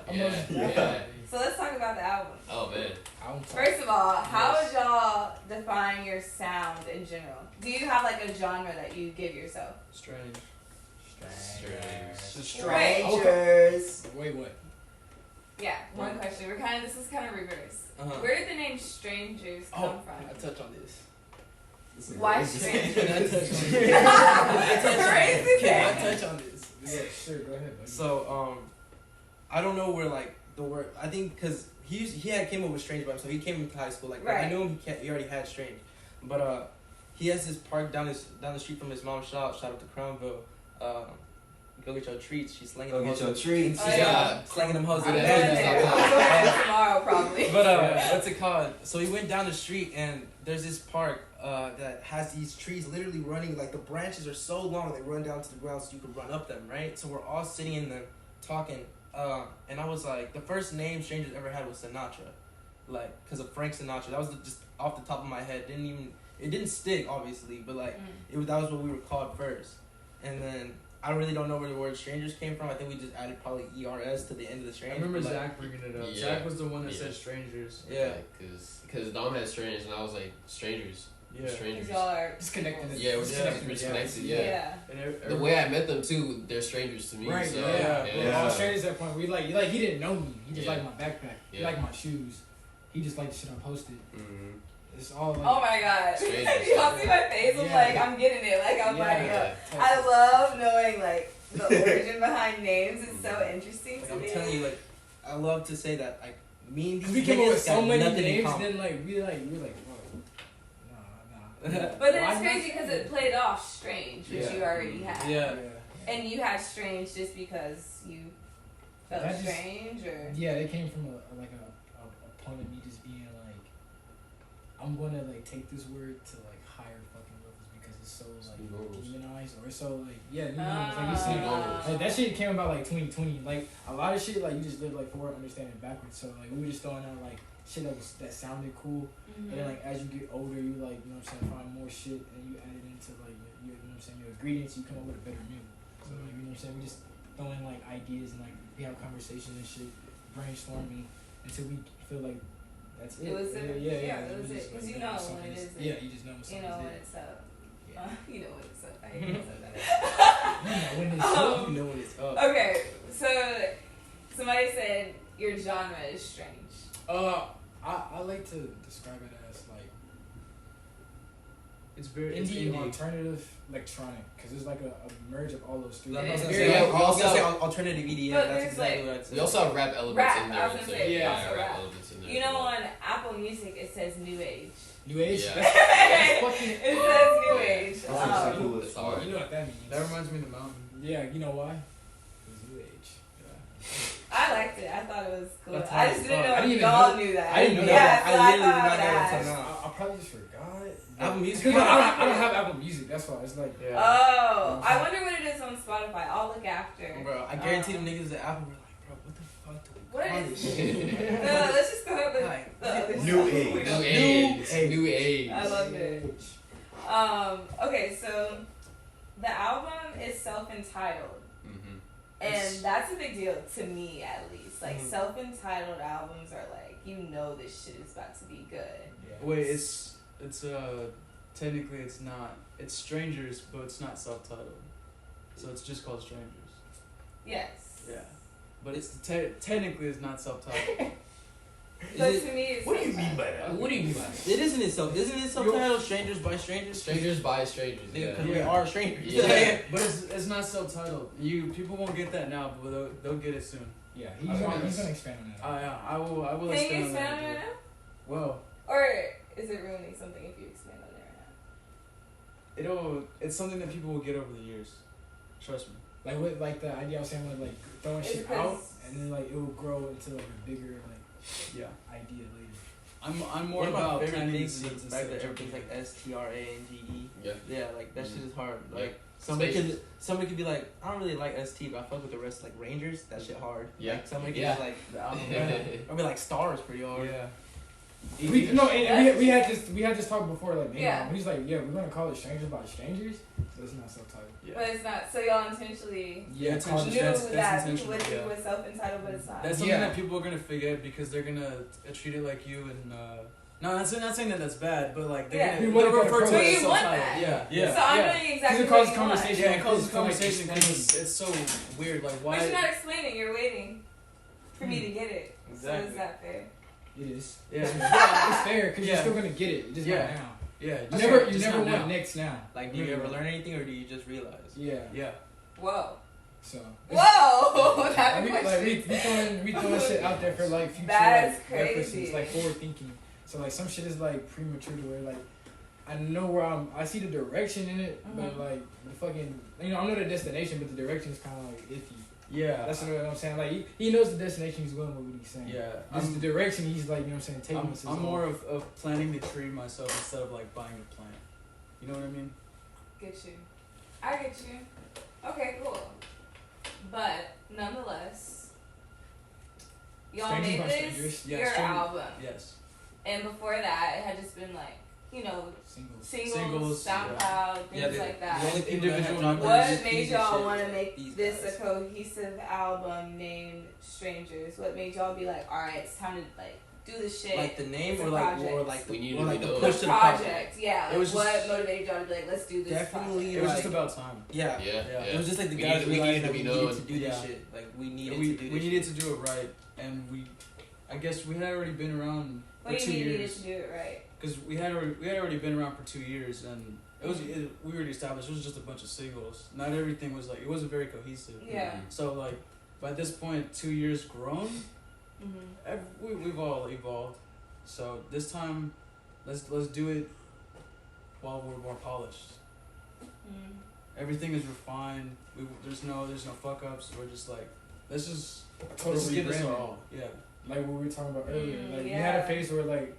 So let's talk about the album. Oh man. First of all, how would y'all define your sound in general? Do you have like a genre that you give yourself? Strange. Strangers. Wait, what? Yeah, one question. This is kind of reverse. Where did the name Strangers come from? I touch on this. Why strangers? Can I touch on this? Can I touch on this? Yeah, sure. Go ahead. Buddy. So, I don't know where like the word. I think because he had came up with Strange by himself. He came into high school like right. I knew him. He already had Strange, but he has this park down the street from his mom's shop. Shout out to Crownville. Go get your treats. She's slinging them. Go get your treats. Oh, yeah. Slinging them hoes. Tomorrow probably. But what's it called? So he went down the street and there's this park that has these trees literally running, like the branches are so long they run down to the ground so you can run up them, right? So we're all sitting in there talking, and I was like, the first name strangers ever had was Sinatra, like because of Frank Sinatra. That was just off the top of my head. It didn't stick obviously, but like that was what we were called first, and then. I really don't know where the word strangers came from. I think we just added probably ERS to the end of the strange. I remember Zach bringing it up. Yeah. Zach was the one that said strangers. Yeah. Because Dom had strange, and I was like, strangers. Yeah. Strangers. Y'all are disconnected. Yeah, we're disconnected. Yeah. And the way I met them too, they're strangers to me. Right. So, Yeah. All strangers at that point. We like he didn't know me. He just liked my backpack. He Yeah. liked my shoes. He just liked the shit I posted. Mm-hmm. It's all like. Oh my god! Strangers. Y'all see my face? I'm like, I'm getting it. Like I'm lighting up. I love knowing like the origin behind names. It's so interesting Like, to I'm me. telling you, like, I love to say that, like, me and these We came up with niggas so got many nothing in names, common. then like we're like, whoa, nah. But then it's crazy because it played off strange, which you already had. Yeah. And you had strange just because you felt That just- strange, or Yeah, they came from a point of me just being like, I'm gonna like take this word to like higher fucking levels because it's so like demonized or it's so like new norms. Like you see, like that shit came about like 2020. Like a lot of shit like you just live like forward understanding backwards. So like we were just throwing out like shit that sounded cool, and then like as you get older, you like you know what I'm saying find more shit and you add it into like your you know what I'm saying your ingredients. You come up with a better meal. So like you know what I'm saying we just throwing like ideas and like we have conversations and shit, brainstorming until we feel like that's it. It was it. Yeah, It was it. Because you know when it is. Yeah, you just know when You know when it. it's up. Yeah. You know when it's up. I hate when it's up. You know when it's up. You know when it's up. Okay, so somebody said your genre is strange. I like to describe it as like It's very indie alternative electronic because it's like a merge of all those three. I was gonna Very say, well, I was gonna say alternative EDM. But That's there's, exactly like- what I'd say. We also have rap elements Rap, in I there. was gonna too. say, yeah, also rap. elements in there. You know on Apple Music it says New Age. New Age. Yeah. That's fucking. It says New Age. That's actually cool as It's fuck. hard. You know what that means? That reminds me of the mountain. Yeah, you know why? It's New Age. I liked it. I thought it was cool. That's I hard just as didn't fuck. know I didn't if even y'all know- knew that. I didn't know Yeah, that. so I I literally thought did I not would know ask. until now. I probably just forgot. Apple Music. Because I don't have Apple Music. That's why it's like. Yeah. Oh, I wonder what it is on Spotify. I'll look after. Bro, I guarantee them niggas at Apple were like, bro, what the fuck do we What call is- this shit? No, let's just go with Like, the other New stuff. Age. New age. New age. I love it. Okay, so the album is self-entitled, Mm-hmm. and that's a big deal to me, at least. Like Mhm. self-entitled albums are like, you know, this shit is about to be good. Wait, it's technically it's not. It's strangers, but it's not self-titled. So it's just called Strangers. Yes. Yeah. But it's technically it's not self-titled. But Is to me, it's What do you mean by that? What do you mean by that? Isn't it subtitled Strangers by Strangers? Strangers by strangers. Nigga, Yeah. 'cause we Yeah. are strangers. Yeah. But it's not self-titled. People won't get that now, but they'll get it soon. Yeah, I he's gonna promise. expand on that. Yeah, I will Can you expand on expand that. on it idea. now? Well, Or is it ruining something if you expand on it right now? it's something that people will get over the years. Trust me. Like what, like the idea I was saying with like throwing It's shit because- out and then like it will grow into like a bigger like Yeah. idea later. I'm more One of my about favorite planting the things seeds is the instead fact that of everything's like STRANGE. Yeah. Yeah, like that shit is hard. Yeah. Like somebody Spacious. could be like, I don't really like ST, but I fuck with the rest like Rangers. That shit hard. Yeah. Like somebody could Yeah. be like, the album. or be like Stars pretty hard. Yeah. We no, and we had this talk before like Yeah. he's like we're gonna call it Strangers by Strangers, but it's not subtitled. Yeah. But it's not. So y'all intentionally Yeah, It's called knew intentional. that That's people would intentional. think Yeah. was self-entitled, but it's not. That's something Yeah. that people are gonna forget because they're gonna treat it like you and No, I'm not saying that that's bad, but like Yeah. they'll refer to But it you as want subtitle. that. Yeah. So I'm Yeah. doing exactly Because it what causes you want. conversation. Yeah, it causes It's like conversation because explaining. it's so weird. Like, But why? you're not explaining. You're waiting for me to get it. Exactly. So is that fair? It is. Yeah. It's fair because you're Yeah. still gonna get it. Just Yeah. not now. Yeah. You never not want now. next now. Like, do you ever learn anything, or do you just realize? Yeah. Yeah. Whoa. So. Whoa! That's a we question. throwing shit out there for like future That's like, crazy. references, like forward thinking. So like some shit is like premature to where like I know where I see the direction in it, but like the fucking I know the destination, but the direction is kind of like iffy. Yeah. That's what I'm saying. Like he knows the destination he's going with what he's saying. Yeah. This is the direction he's like, you know what I'm saying, taking us. I'm more of planting the tree myself instead of like buying the plant. You know what I mean? Get you. I get you. Okay, cool. But nonetheless, y'all Strangers made by this Strangers? Yeah, your Strangers. album, Yes. and before that, it had just been like singles, SoundCloud, things like that. The only people that Individual dropped What these made shit, y'all want to make these this guys. a cohesive album named Strangers? What made y'all be like, all right, it's time to like do this shit? Like the name, It's or a like, project. or like the, We need or to like be the known. push the to the project, yeah. It Like, was what just- motivated y'all to be like, let's do this Definitely, project? It was like- just about time. Yeah. Yeah. It was just like the We guys needed- we realized needed that to we be needed known. to do this Yeah. shit. Like we needed we to do this needed shit. to do it right, and I guess we had already been around for What do 2 you mean you needed years. to do it right? Because we had already been around for 2 years, and we already established it was just a bunch of singles. Not everything was like, it wasn't very cohesive. Yeah. So like by this point, 2 years grown, Mm-hmm. we've all evolved. So this time, let's do it while we're more polished. Mm-hmm. Everything is refined. There's no fuck ups. We're just like, let's just totally give this our rebranded. all. Yeah. Like what we were talking about earlier. Like we yeah. had a phase where like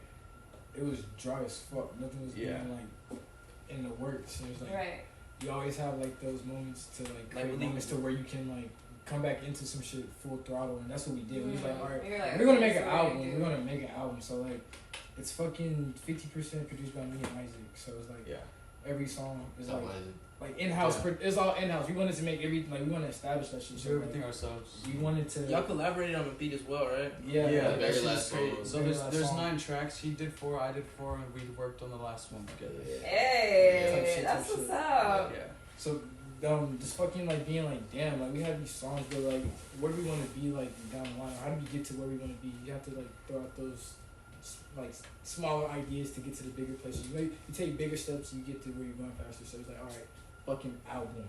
it was dry as fuck. Nothing was Yeah. being like in the works. And it was like Right. you always have like those moments to like create believe moments it. to where you can like come back into some shit full throttle, and that's what we did. We was like, all right, You're like, we're gonna okay, make an so what do album. we do? We're gonna make an album. So like it's fucking 50% produced by me and Isaac. So it's like Yeah. every song is That like was it. like in-house. Yeah. It's all in-house. We wanted to make everything like we want to establish that shit. Do So, like, everything ourselves. we wanted to. Y'all collaborated on a beat as well, right? Yeah. Yeah, The that very shit is last crazy. song. So Very there's last there's song. 9 tracks. He did 4, I did 4, and we worked on the last one together. Hey, Yeah. that's Type what's shit. up. Yeah. So just fucking like being like, damn, like we have these songs, but like where do we want to be like down the line? How do we get to where we want to be? You have to like throw out those like smaller ideas to get to the bigger places. You take bigger steps, you get to where you're going faster. So it's like, all right, fucking album.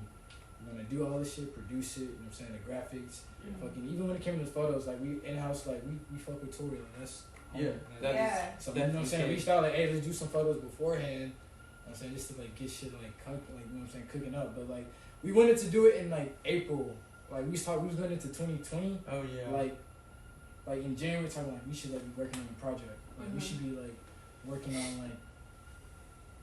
I'm gonna do all this shit, produce it. You know what I'm saying? The graphics, fucking even when it came to the photos, like we in house, like we fuck with Tori, and that's Yeah, that is- Yeah. So you know what I'm saying? We reached out like, hey, let's do some photos beforehand. I'm saying just to like get shit like cook, like you know what I'm saying, cooking up. But like we wanted to do it in like April. Like we was going into 2020. Oh yeah. Like in January, we're talking like we should like be working on a project. Like we should be like working on like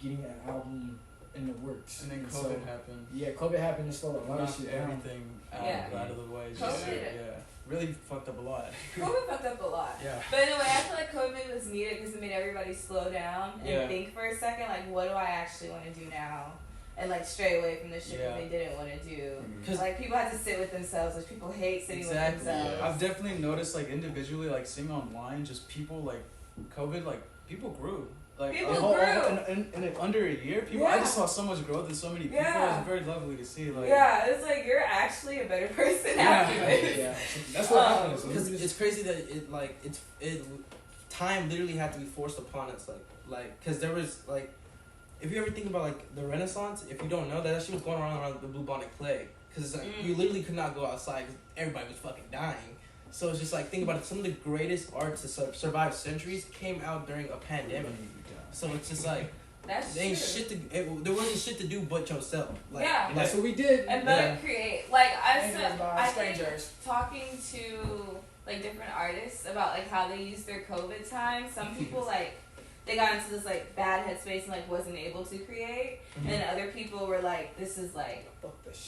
getting an album in the works. and then so, COVID happened. Yeah, COVID happened and slowed a lot of Knocked shit down. everything Yeah. out of the way. COVID. Yeah. Really fucked up a lot. COVID fucked up a lot. Yeah. But in a way, I feel like COVID was needed because it made everybody slow down and Yeah. think for a second, like, what do I actually want to do now? And like stray away from the shit Yeah. that they didn't want to do. Cause Like people had to sit with themselves, which people hate sitting Exactly. with themselves. Yeah. I've definitely noticed like individually, like seeing online, just people like COVID, like people grew. Like People in like, under a year, people. I Yeah. just saw so much growth in so many people. It Yeah. was very lovely to see. Like Yeah, it's like you're actually a better person Yeah. after this. Yeah, that's what happened. So Because we just- it's crazy that time literally had to be forced upon us, like, because there was like, if you ever think about like the Renaissance, if you don't know that shit was going around the bubonic plague, because like you literally could not go outside because everybody was fucking dying. So it's just like think about it. Some of the greatest art to survive centuries came out during a pandemic. So it's just like That's there ain't true. shit to there wasn't shit to do but yourself. Like, Yeah. like, that's what we did. And but create like I think strangers. talking to like different artists about like how they used their COVID time. Some people like they got into this like bad headspace and like wasn't able to create, and other people were like, this is like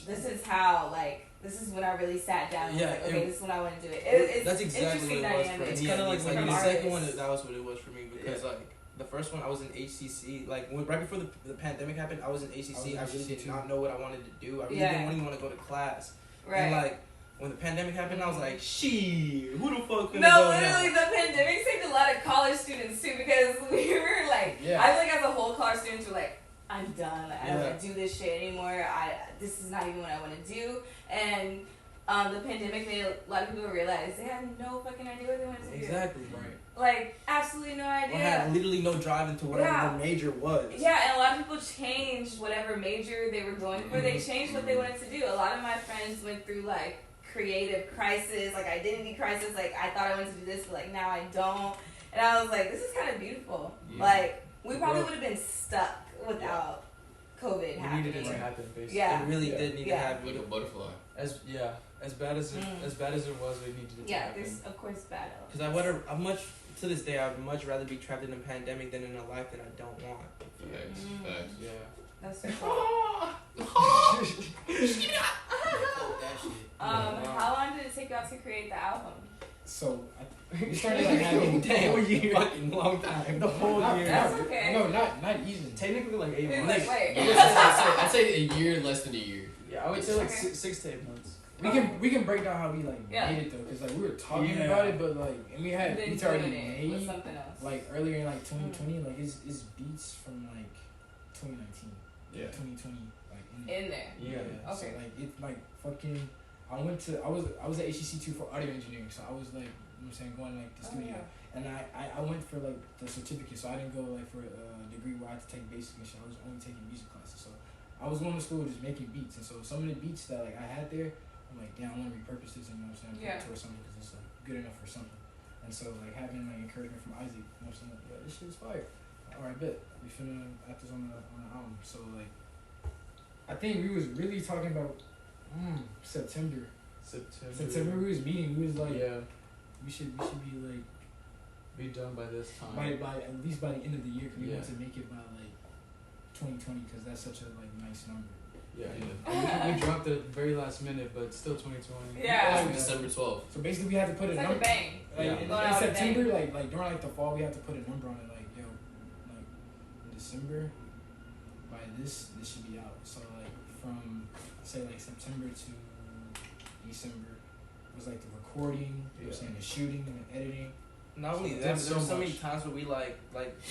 this is how like this is when I really sat down and was like, okay, this is when I want to do it. It's that's exactly interesting what it was. dynamic. It's kind of like from the artists. second one. That was what it was for me because like. The first one, I was in HCC. Like right before the pandemic happened, I was in HCC. I really did not know what I wanted to do. I really didn't even want to go to class. Right. And like when the pandemic happened, I was like, "She, who the fuck?" No, literally, the pandemic saved a lot of college students too because we were like, I feel like as a whole, college students were like, I'm done. Like, I don't want to do this shit anymore. This is not even what I want to do. And the pandemic made a lot of people realize they had no fucking idea what they wanted to do. Exactly, right. Like, absolutely no idea. Or had literally no drive into whatever their major was. Yeah, and a lot of people changed whatever major they were going for. They changed what they wanted to do. A lot of my friends went through, like, creative crisis, like, identity crisis. Like, I thought I wanted to do this, but, like, now I don't. And I was like, this is kind of beautiful. Yeah. Like, we probably would have been stuck without COVID happening. We needed it to happen, basically. Yeah. It really did need to happen. Like a butterfly. As bad as it was, we needed it to happen. There's of course bad elements. Because I much to this day, I'd much rather be trapped in a pandemic than in a life that I don't want. Facts. Yeah. That's so cool. How long did it take y'all to create the album? So we started like having the whole year, fucking long time. The whole year. That's okay. No, not even. Technically, like 8 months. Like, wait. I'd say a year, less than a year. Yeah, I would say like 6 to 8 months. We can break down how we like made it though, cause like we were talking about it, but like and we had beats already made something else. Like earlier in like 2020, like it's beats from like 2019, 2020, like in there. Yeah. Okay. So like it's like fucking. I was at HEC2 for audio engineering, so I was like, you know what I'm saying, going like the studio, and I went for like the certificate, so I didn't go like for a degree where I had to take basic and shit. I was only taking music classes, so I was going to school just making beats, and so some of the beats that like I had there, I'm like, damn, I want to repurpose this, and you know what I'm saying, put it towards something because it's like good enough for something. And so like having like encouragement from Isaac, you know what I'm saying, like, yeah, this shit is fire. Alright, bet we finna add this on the album. So like, I think we was really talking about September. We was meeting. We was like, we should be like be done by this time. By at least by the end of the year, because we want to make it by like 2020, because that's such a like nice number. We dropped it very last minute, but still 2020. Yeah. December 12th. So basically, we had to put a number. Bang. Like, in September, like during like the fall, we had to put a number on it. Like, yo, like in December, by this should be out. So like from say like September to December was like the recording, you know what I'm saying, the shooting and the editing. Not only that, but there were so many times where we like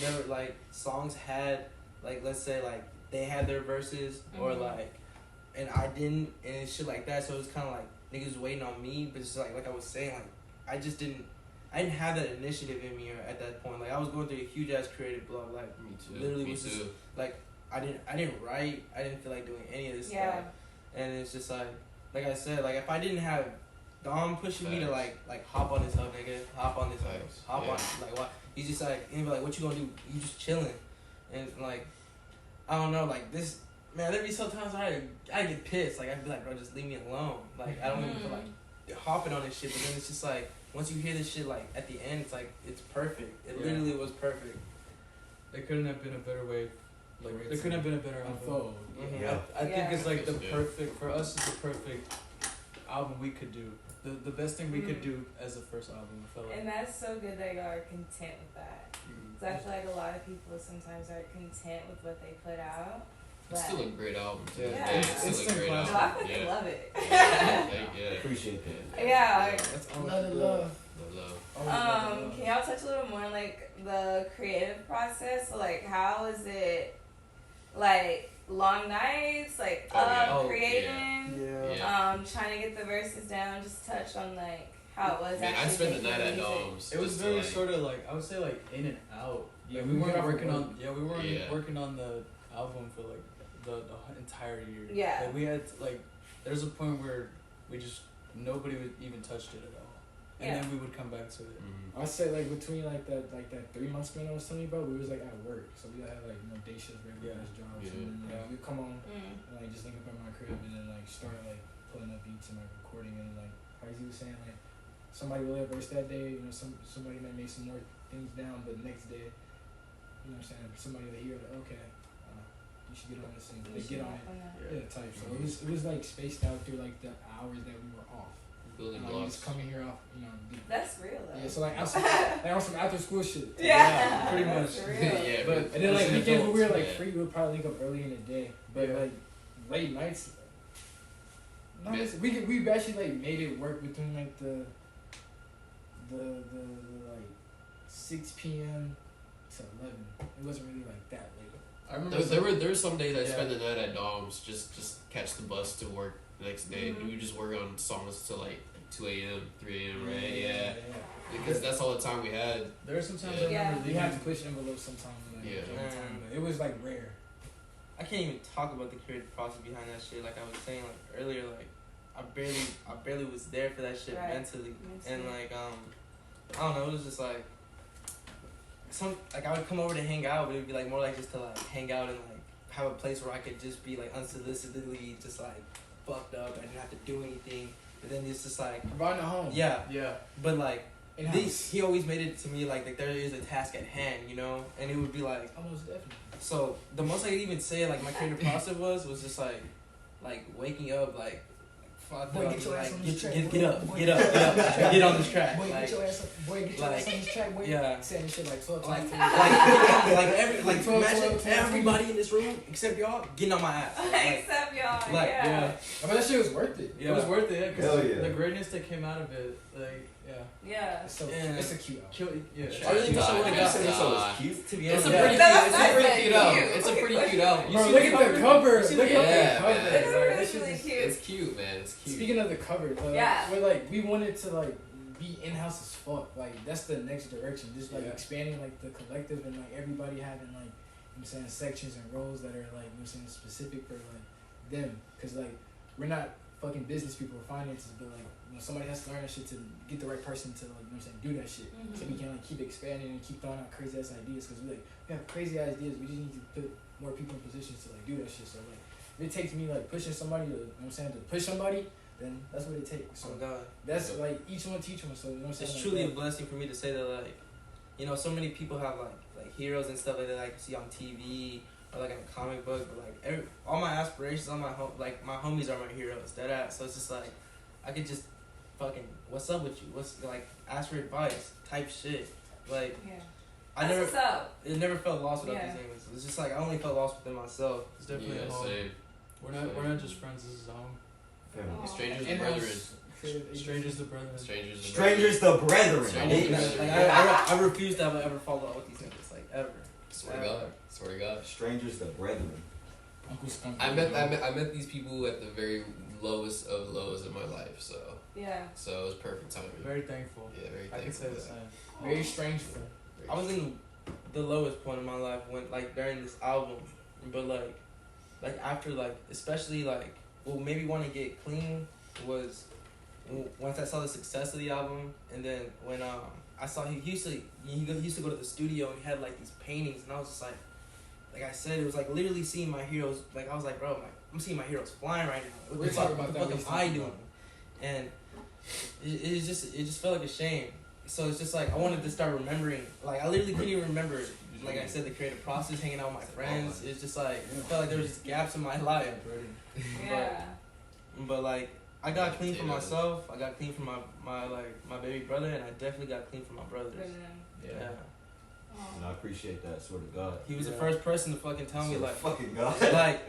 there were like songs had like, let's say like they had their verses or like, and I didn't, and shit like that. So it was kind of like niggas waiting on me, but it's like I was saying, like I didn't have that initiative in me at that point. Like I was going through a huge ass creative blow. Like me too. Literally was just like I didn't write. I didn't feel like doing any of this stuff. And it's just like I said, like if I didn't have Dom pushing me to like hop on this up, nigga, hop on, like what? He's just like, and he be like, what you gonna do? You just chilling, and like I don't know, like this man. There'd be sometimes I get pissed, like I'd be like, bro, just leave me alone. Like I don't even feel like hopping on this shit, but then it's just like once you hear this shit, like at the end, it's like it's perfect. It literally was perfect. There couldn't have been a better way. Like there couldn't have been a better album. I think it's like the perfect for us. It's the perfect album we could do. The best thing we could do as a first album. I felt like. And that's so good that y'all are content with that. Because I feel like a lot of people sometimes are content with what they put out. It's still a great album. It's still a great album. No, I fucking love it. Appreciate that. That's all love. Can y'all touch a little more on like the creative process? So like how is it like long nights, like creating, trying to get the verses down, just touch on like how it was. I spent the night at Dom's. It was very sort of like I would say like in and out. Yeah, we weren't working on working on the album for like the entire year. Yeah. Like we had like there's a point where we just nobody would even touched it at all. And then we would come back to it. I say like between like that 3 month span I was telling you about, we was like at work, so we had like day shifts, regular jobs, and then we come on and like just link up at my crib and then like start like pulling up beats and like recording, and like how he was saying like somebody will have verse that day, you know, somebody might make some more things down, but the next day, you know what I'm saying, somebody will hear like okay, you should get on this thing, they get on it, type. So it was like spaced out through like the hours that we were off. Building blocks. Just coming here off, you know. That's real though. Yeah, so like on some after school shit. Yeah, pretty much. Real. And then like weekends when we were like free, we would probably link up early in the day. But like late nights, we actually like made it work between like the like 6 p.m. to 11. It wasn't really like that late. I remember there were some days I spent the night at Dom's just catch the bus to work the next day. Mm-hmm. We would just work on songs till like 2 a.m., 3 a.m. Right? Yeah. Because that's all the time we had. There were some times I remember we had to push envelopes sometimes. Like, time, but it was like rare. I can't even talk about the creative process behind that shit. Like I was saying like earlier, like I barely was there for that shit mentally. And like I don't know, it was just like I would come over to hang out, but it'd be like more like just to like hang out and like have a place where I could just be like unsolicitedly just like fucked up. I didn't have to do anything. But then it's just like providing a home. Yeah. But like he always made it to me like there is a task at hand, you know, and it would be like almost definitely. So the most I could even say like my creative process was just like waking up like. Fuck boy, up, get your ass on this track. Get up, get on this track. Boy, get your ass on this track. Boy, saying shit like fuck. Like imagine everybody in this room except y'all getting on my ass. Except y'all. I mean that shit was worth it. Yeah. It was worth it. Hell yeah. The greatness that came out of it, like It's a cute album. I really wish I would have got it. So it's cute. To be honest, It's a pretty cute album. Bro, look at the cover. Look at the cover. It's really cute. It's cute, man. It's cute. Speaking of the cover, we wanted to like be in-house as fuck. Like that's the next direction. Just like expanding like the collective and like everybody having like I'm saying sections and roles that are like I'm saying specific for like them. Cause like we're not fucking business people or finances, but like somebody has to learn that shit to get the right person to like I'm saying do that shit. Mm-hmm. So we can like keep expanding and keep throwing out crazy ass ideas. Cause we have crazy ideas. We just need to put more people in positions to like do that shit. So like if it takes me like pushing somebody to to push somebody, then that's what it takes. So that's like each one teach one. So you know what I'm saying? It's truly a blessing for me to say that like, you know, so many people have like heroes and stuff like that like see on TV or like in a comic book, but like all my aspirations, all my my homies are my heroes. So it's just like I could just fucking what's up with you? What's like ask for advice type shit. Like it never felt lost without these things. It's just like I only felt lost within myself. It's definitely a home. Same. We're not just friends. This is home. Strangers the brethren. Strangers the brethren. Strangers the brethren. I refuse to ever follow up with these niggas like ever. Swear to God. Strangers the brethren. I met these people at the very lowest of lows in my life, so so it was perfect timing. Very thankful. Yeah, very thankful. I can say the same. Very strange. I was in the lowest point in my life when like during this album, but like after like especially like maybe want to get clean was once I saw the success of the album, and then when I saw he used to go to the studio and he had like these paintings, and I was just like I said, it was like literally seeing my heroes. Like I was like, bro, I'm seeing my heroes flying right now. What the fuck am I doing? And it just felt like a shame. So it's just like I wanted to start remembering. Like I literally couldn't even remember. Like I said, the creative process, hanging out with my friends. It's just like it felt like there was just gaps in my life. But like I got clean for myself. I got clean for my baby brother, and I definitely got clean for my brothers. Yeah. And I appreciate that, sort of God. He was the first person to fucking tell me like fucking God. Like,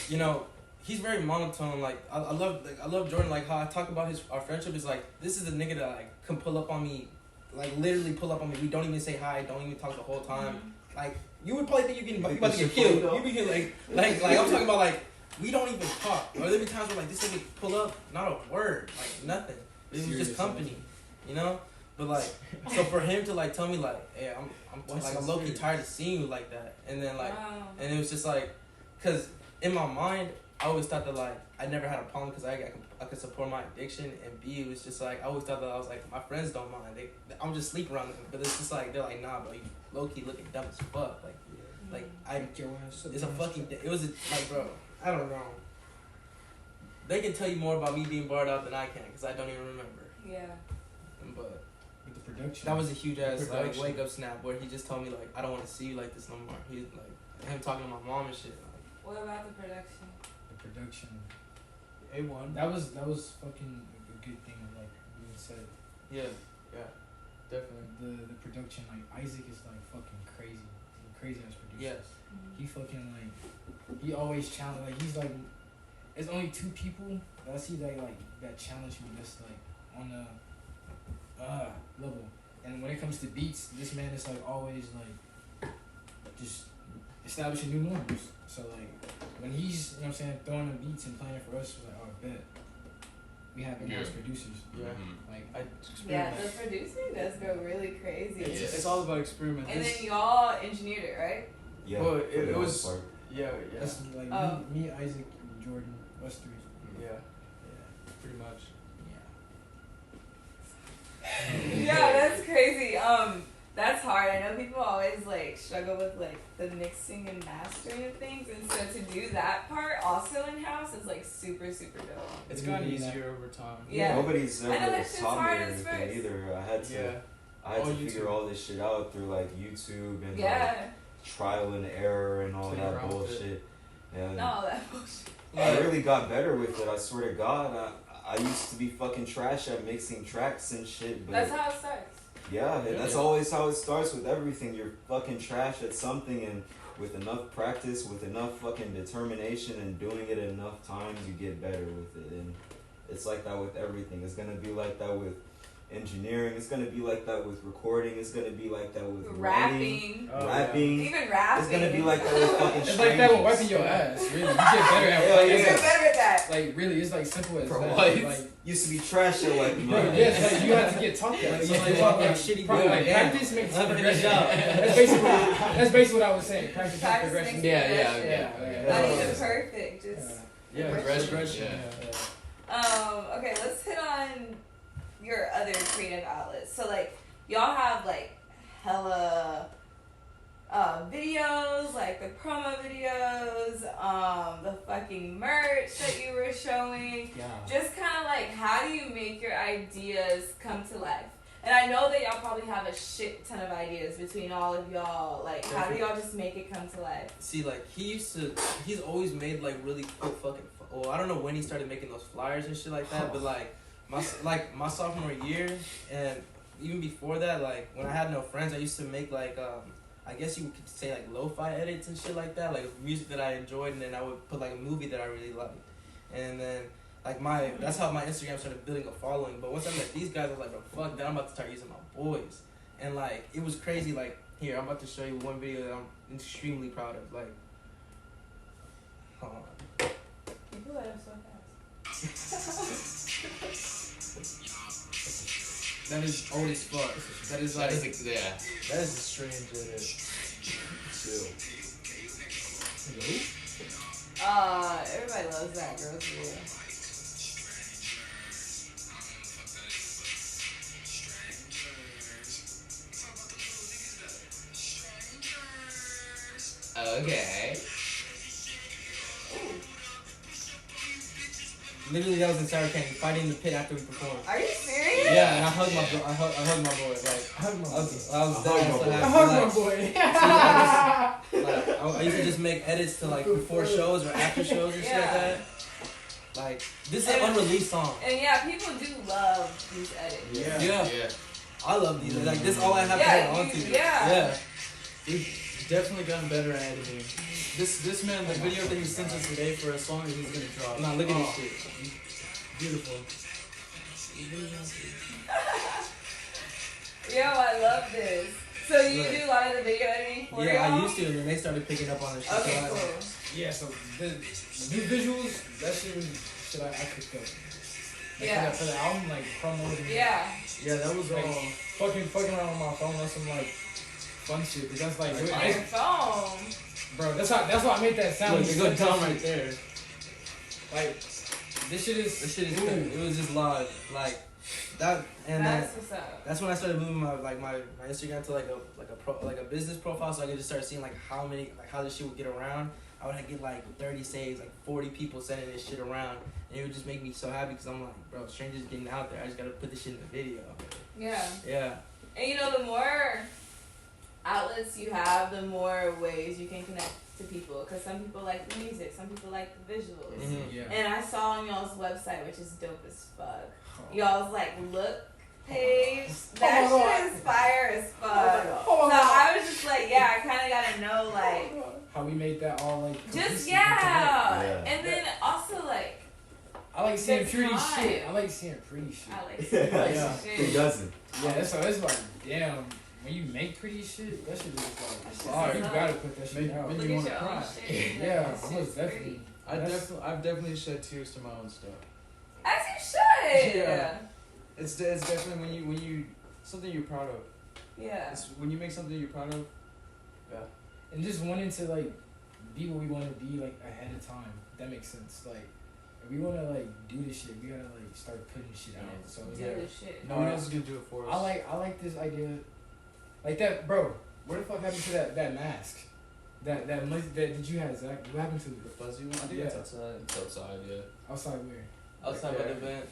you know, he's very monotone. Like I love Jordan. Like how I talk about our friendship is like this is a nigga that like can pull up on me, like literally pull up on me. We don't even say hi. Don't even talk the whole time. Mm-hmm. Like you would probably think you about to get killed. You be like I'm talking about like we don't even talk. Or there be times where like this nigga pull up, not a word, like nothing. It was just company, you know. But like, so for him to like tell me like, hey, I'm low key tired of seeing you like that, and then like, and it was just like, cause in my mind I always thought that like I never had a problem because I could support my addiction, and B it was just like I always thought that I was like my friends don't mind, I'm just sleep around them, but it's just like they're like nah, bro, you low key looking dumb as fuck, like it's a fucking it was like bro, I don't know. They can tell you more about me being barred out than I can because I don't even remember. Yeah. But. Production. That was a huge ass like wake up snap where he just told me like I don't want to see you like this no more. He like him talking to my mom and shit. Like, what about the production? The production. A1. That was fucking a good thing like being said. Yeah, definitely. The production like Isaac is like fucking crazy ass producer. Yes. Mm-hmm. He fucking like he always challenge like he's like it's only 2 people that I see that challenge me just like on the level. And when it comes to beats, this man is like always like just establishing new norms. So like when he's, you know what I'm saying, throwing the beats and playing it for us, we're like, oh, bet. We have in-house producers. Yeah. Yeah, the producing does go really crazy. It's all about experimenting. And then y'all engineered it, right? Yeah. Well, it was. Yeah. That's like me, Isaac, and Jordan, us 3. Yeah. Pretty much. Yeah, that's crazy. That's hard. I know people always like struggle with like the mixing and mastering of things, and so to do that part also in house is like super super dope. It's gotten easier over time. Yeah. Nobody's ever taught me hard anything either. I had to figure all this shit out through like YouTube and like, trial and error and all that bullshit. And that bullshit. I really got better with it. I swear to God. I used to be fucking trash at mixing tracks and shit. But that's how it starts. Yeah, that's always how it starts with everything. You're fucking trash at something, and with enough practice, with enough fucking determination and doing it enough times, you get better with it. And it's like that with everything. It's gonna be like that with engineering. It's gonna be like that with recording. It's gonna be like that with rapping. Even rapping. It's gonna be like that with fucking It's like that with wiping your ass. Really, you get better at You get better at that. Like really, it's like simple as that. Like used to be trash at wiping your ass. Yes, like you have to get taught that. So like shitty. Practice makes progression. That's basically what I was saying. Practice makes progression. Yeah. Not even perfect. Just progression. Okay, let's hit on your other creative outlets. So like y'all have like hella videos, like the promo videos, the fucking merch that you were showing. Just kind of like, how do you make your ideas come to life? And I know that y'all probably have a shit ton of ideas between all of y'all. Like, how do y'all just make it come to life? See, like, he's always made like really cool fucking. Well, I don't know when he started making those flyers and shit like that, but like my sophomore year and even before that, like when I had no friends, I used to make like I guess you could say like lo-fi edits and shit like that, like music that I enjoyed, and then I would put like a movie that I really liked, and then like that's how my Instagram started building a following. But once I met these guys, I was like, bro, fuck that, I'm about to start using my voice, and like it was crazy. Like here, I'm about to show you one video that I'm extremely proud of. Like, hold on. People let us so fast. That is old as fuck. That is like that is a strange edit. Chill. Everybody loves that girl's video. Okay. Literally, that was in Sour Candy, fighting the pit after we performed. Are you serious? Yeah, and I hugged my boy. Like, I hugged my boy. I used to just make edits to like before shows or after shows and shit like that. Like, this is an unreleased song. And yeah, people do love these edits. Yeah. I love these. Like, this is all I have to hold on to. Yeah. We've definitely gotten better at editing. This man, the video that he sent us today for a song that he's gonna drop. Nah, look at this shit. Beautiful. Yo, I love this. So you do a lot of the video editing for y'all? I used to, and then they started picking up on this shit. Okay, cool. Yeah, so the new visuals, that shit was shit I picked up. Like for the album, like promoting. Yeah, that was like, fucking around on my phone. That's some like fun shit. Cause that's like on your phone. Bro, that's why I made that sound. Look, it goes down right there. Like, this shit is. It was just live, like that, and that's what's up. That's when I started moving my Instagram to like a business profile, so I could just start seeing like how this shit would get around. I would get like 30 saves, like 40 people sending this shit around, and it would just make me so happy because I'm like, bro, strangers getting out there. I just gotta put this shit in the video. Yeah. And you know, the more outlets you have, the more ways you can connect to people. Because some people like the music, some people like the visuals. Mm-hmm. And I saw on y'all's website, which is dope as fuck, y'all's like look page. That shit is fire as fuck. So I was just like, I kind of gotta know like how we made that all like just and then also like I like seeing That's pretty hot. shit. I like seeing pretty shit. I like seeing pretty Yeah. Who shit. doesn't? Yeah, so it's like, damn, when you make pretty shit, that shit is like, That's fire. just You hot. gotta put that shit Make- out. make Look you at wanna your own cry. shit. Yeah, Like, it's most just definitely. pretty. I've definitely shed tears to my own stuff. As you should. Yeah. It's definitely when you something you're proud of. Yeah. It's when you make something you're proud of. Yeah. And just wanting to like be what we want to be like ahead of time. If that makes sense. Like, if we want to like do this shit, we gotta like start putting shit out. So it's Do like, the shit. No one else is gonna do it for us. I like this idea, like that, bro. Where the fuck happened to that mask? That did you have, Zach? What happened to the it? fuzzy one. I think Yeah. it's outside. It's outside, yeah. Outside where? Outside by the vent.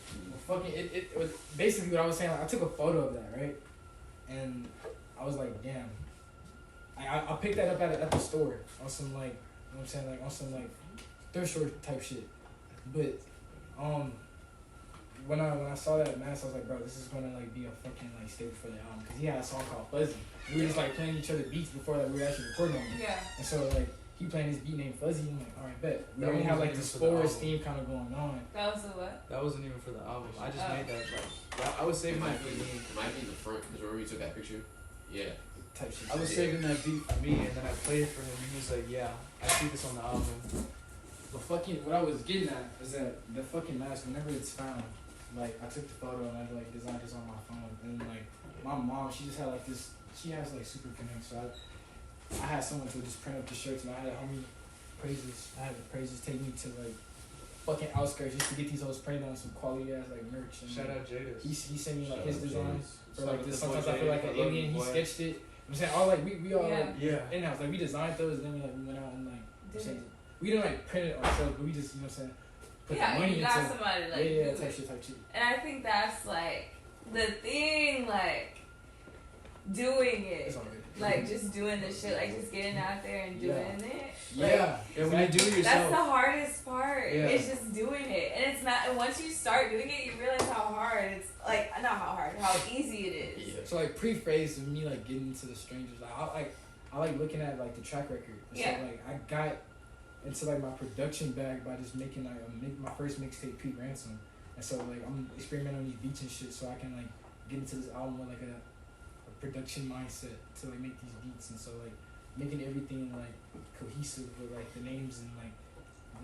Well, fucking it was basically what I was saying. Like, I took a photo of that, right? And I was like, damn. I picked that up at the store on some like, you know what I'm saying, like on some like thrift store type shit. But when I saw that mask, I was like, bro, this is gonna like be a fucking like staple for the album, because he had a song called Fuzzy. We were just like playing each other beats before like we were actually recording on it. Yeah. And so like he playing his beat named Fuzzy. I'm like, all right, bet. We That already one have wasn't like even this for the forest album. theme kind of going on. That was the what? That wasn't even for the album. I just Oh. made that. Like, I was It saving that might be, for me. it might be the front, because remember we took that picture? Yeah. Type shit. I was Yeah. saving that beat for me, and then I played it for him, and he was like, "Yeah, I see this on the album." But fucking, what I was getting at is that the fucking mask, whenever it's found, like I took the photo and I like designed this on my phone, and like my mom, she just had like this. She has like super connect, so I had someone to just print up the shirts, and I had a homie praises. I had the praises take me to like fucking outskirts just to get these hoes printed on some quality ass like merch. And Shout like, out Jadis. he sent me like Shout his out designs for Shout like out this. the boy Sometimes I feel like Jadis. an I love alien. you, He boy. sketched it. I'm saying all like we all Yeah. like Yeah. in house, like we designed those, then we went out and like Did said- it? we didn't like print it ourselves, but we just, you know what I'm saying, put Yeah, the money you got into somebody like yeah, do type it. shit. And I think that's like the thing, like doing it. It's all good. Like just doing the shit, like just getting out there and doing Yeah. it. Yeah, Yeah, when you do it That's yourself. the hardest part. Yeah. It's just doing it. And it's not, and once you start doing it, you realize how hard it's, like, not how hard, how easy it is. Yeah. So like pre-phase of me like getting into the strangers, like I like looking at like the track record. Yeah. So like I got into like my production bag by just making like my first mixtape, Pete Ransom, and so like I'm experimenting on these beats and shit, so I can like get into this album with like a production mindset to like make these beats, and so like making everything like cohesive with like the names and like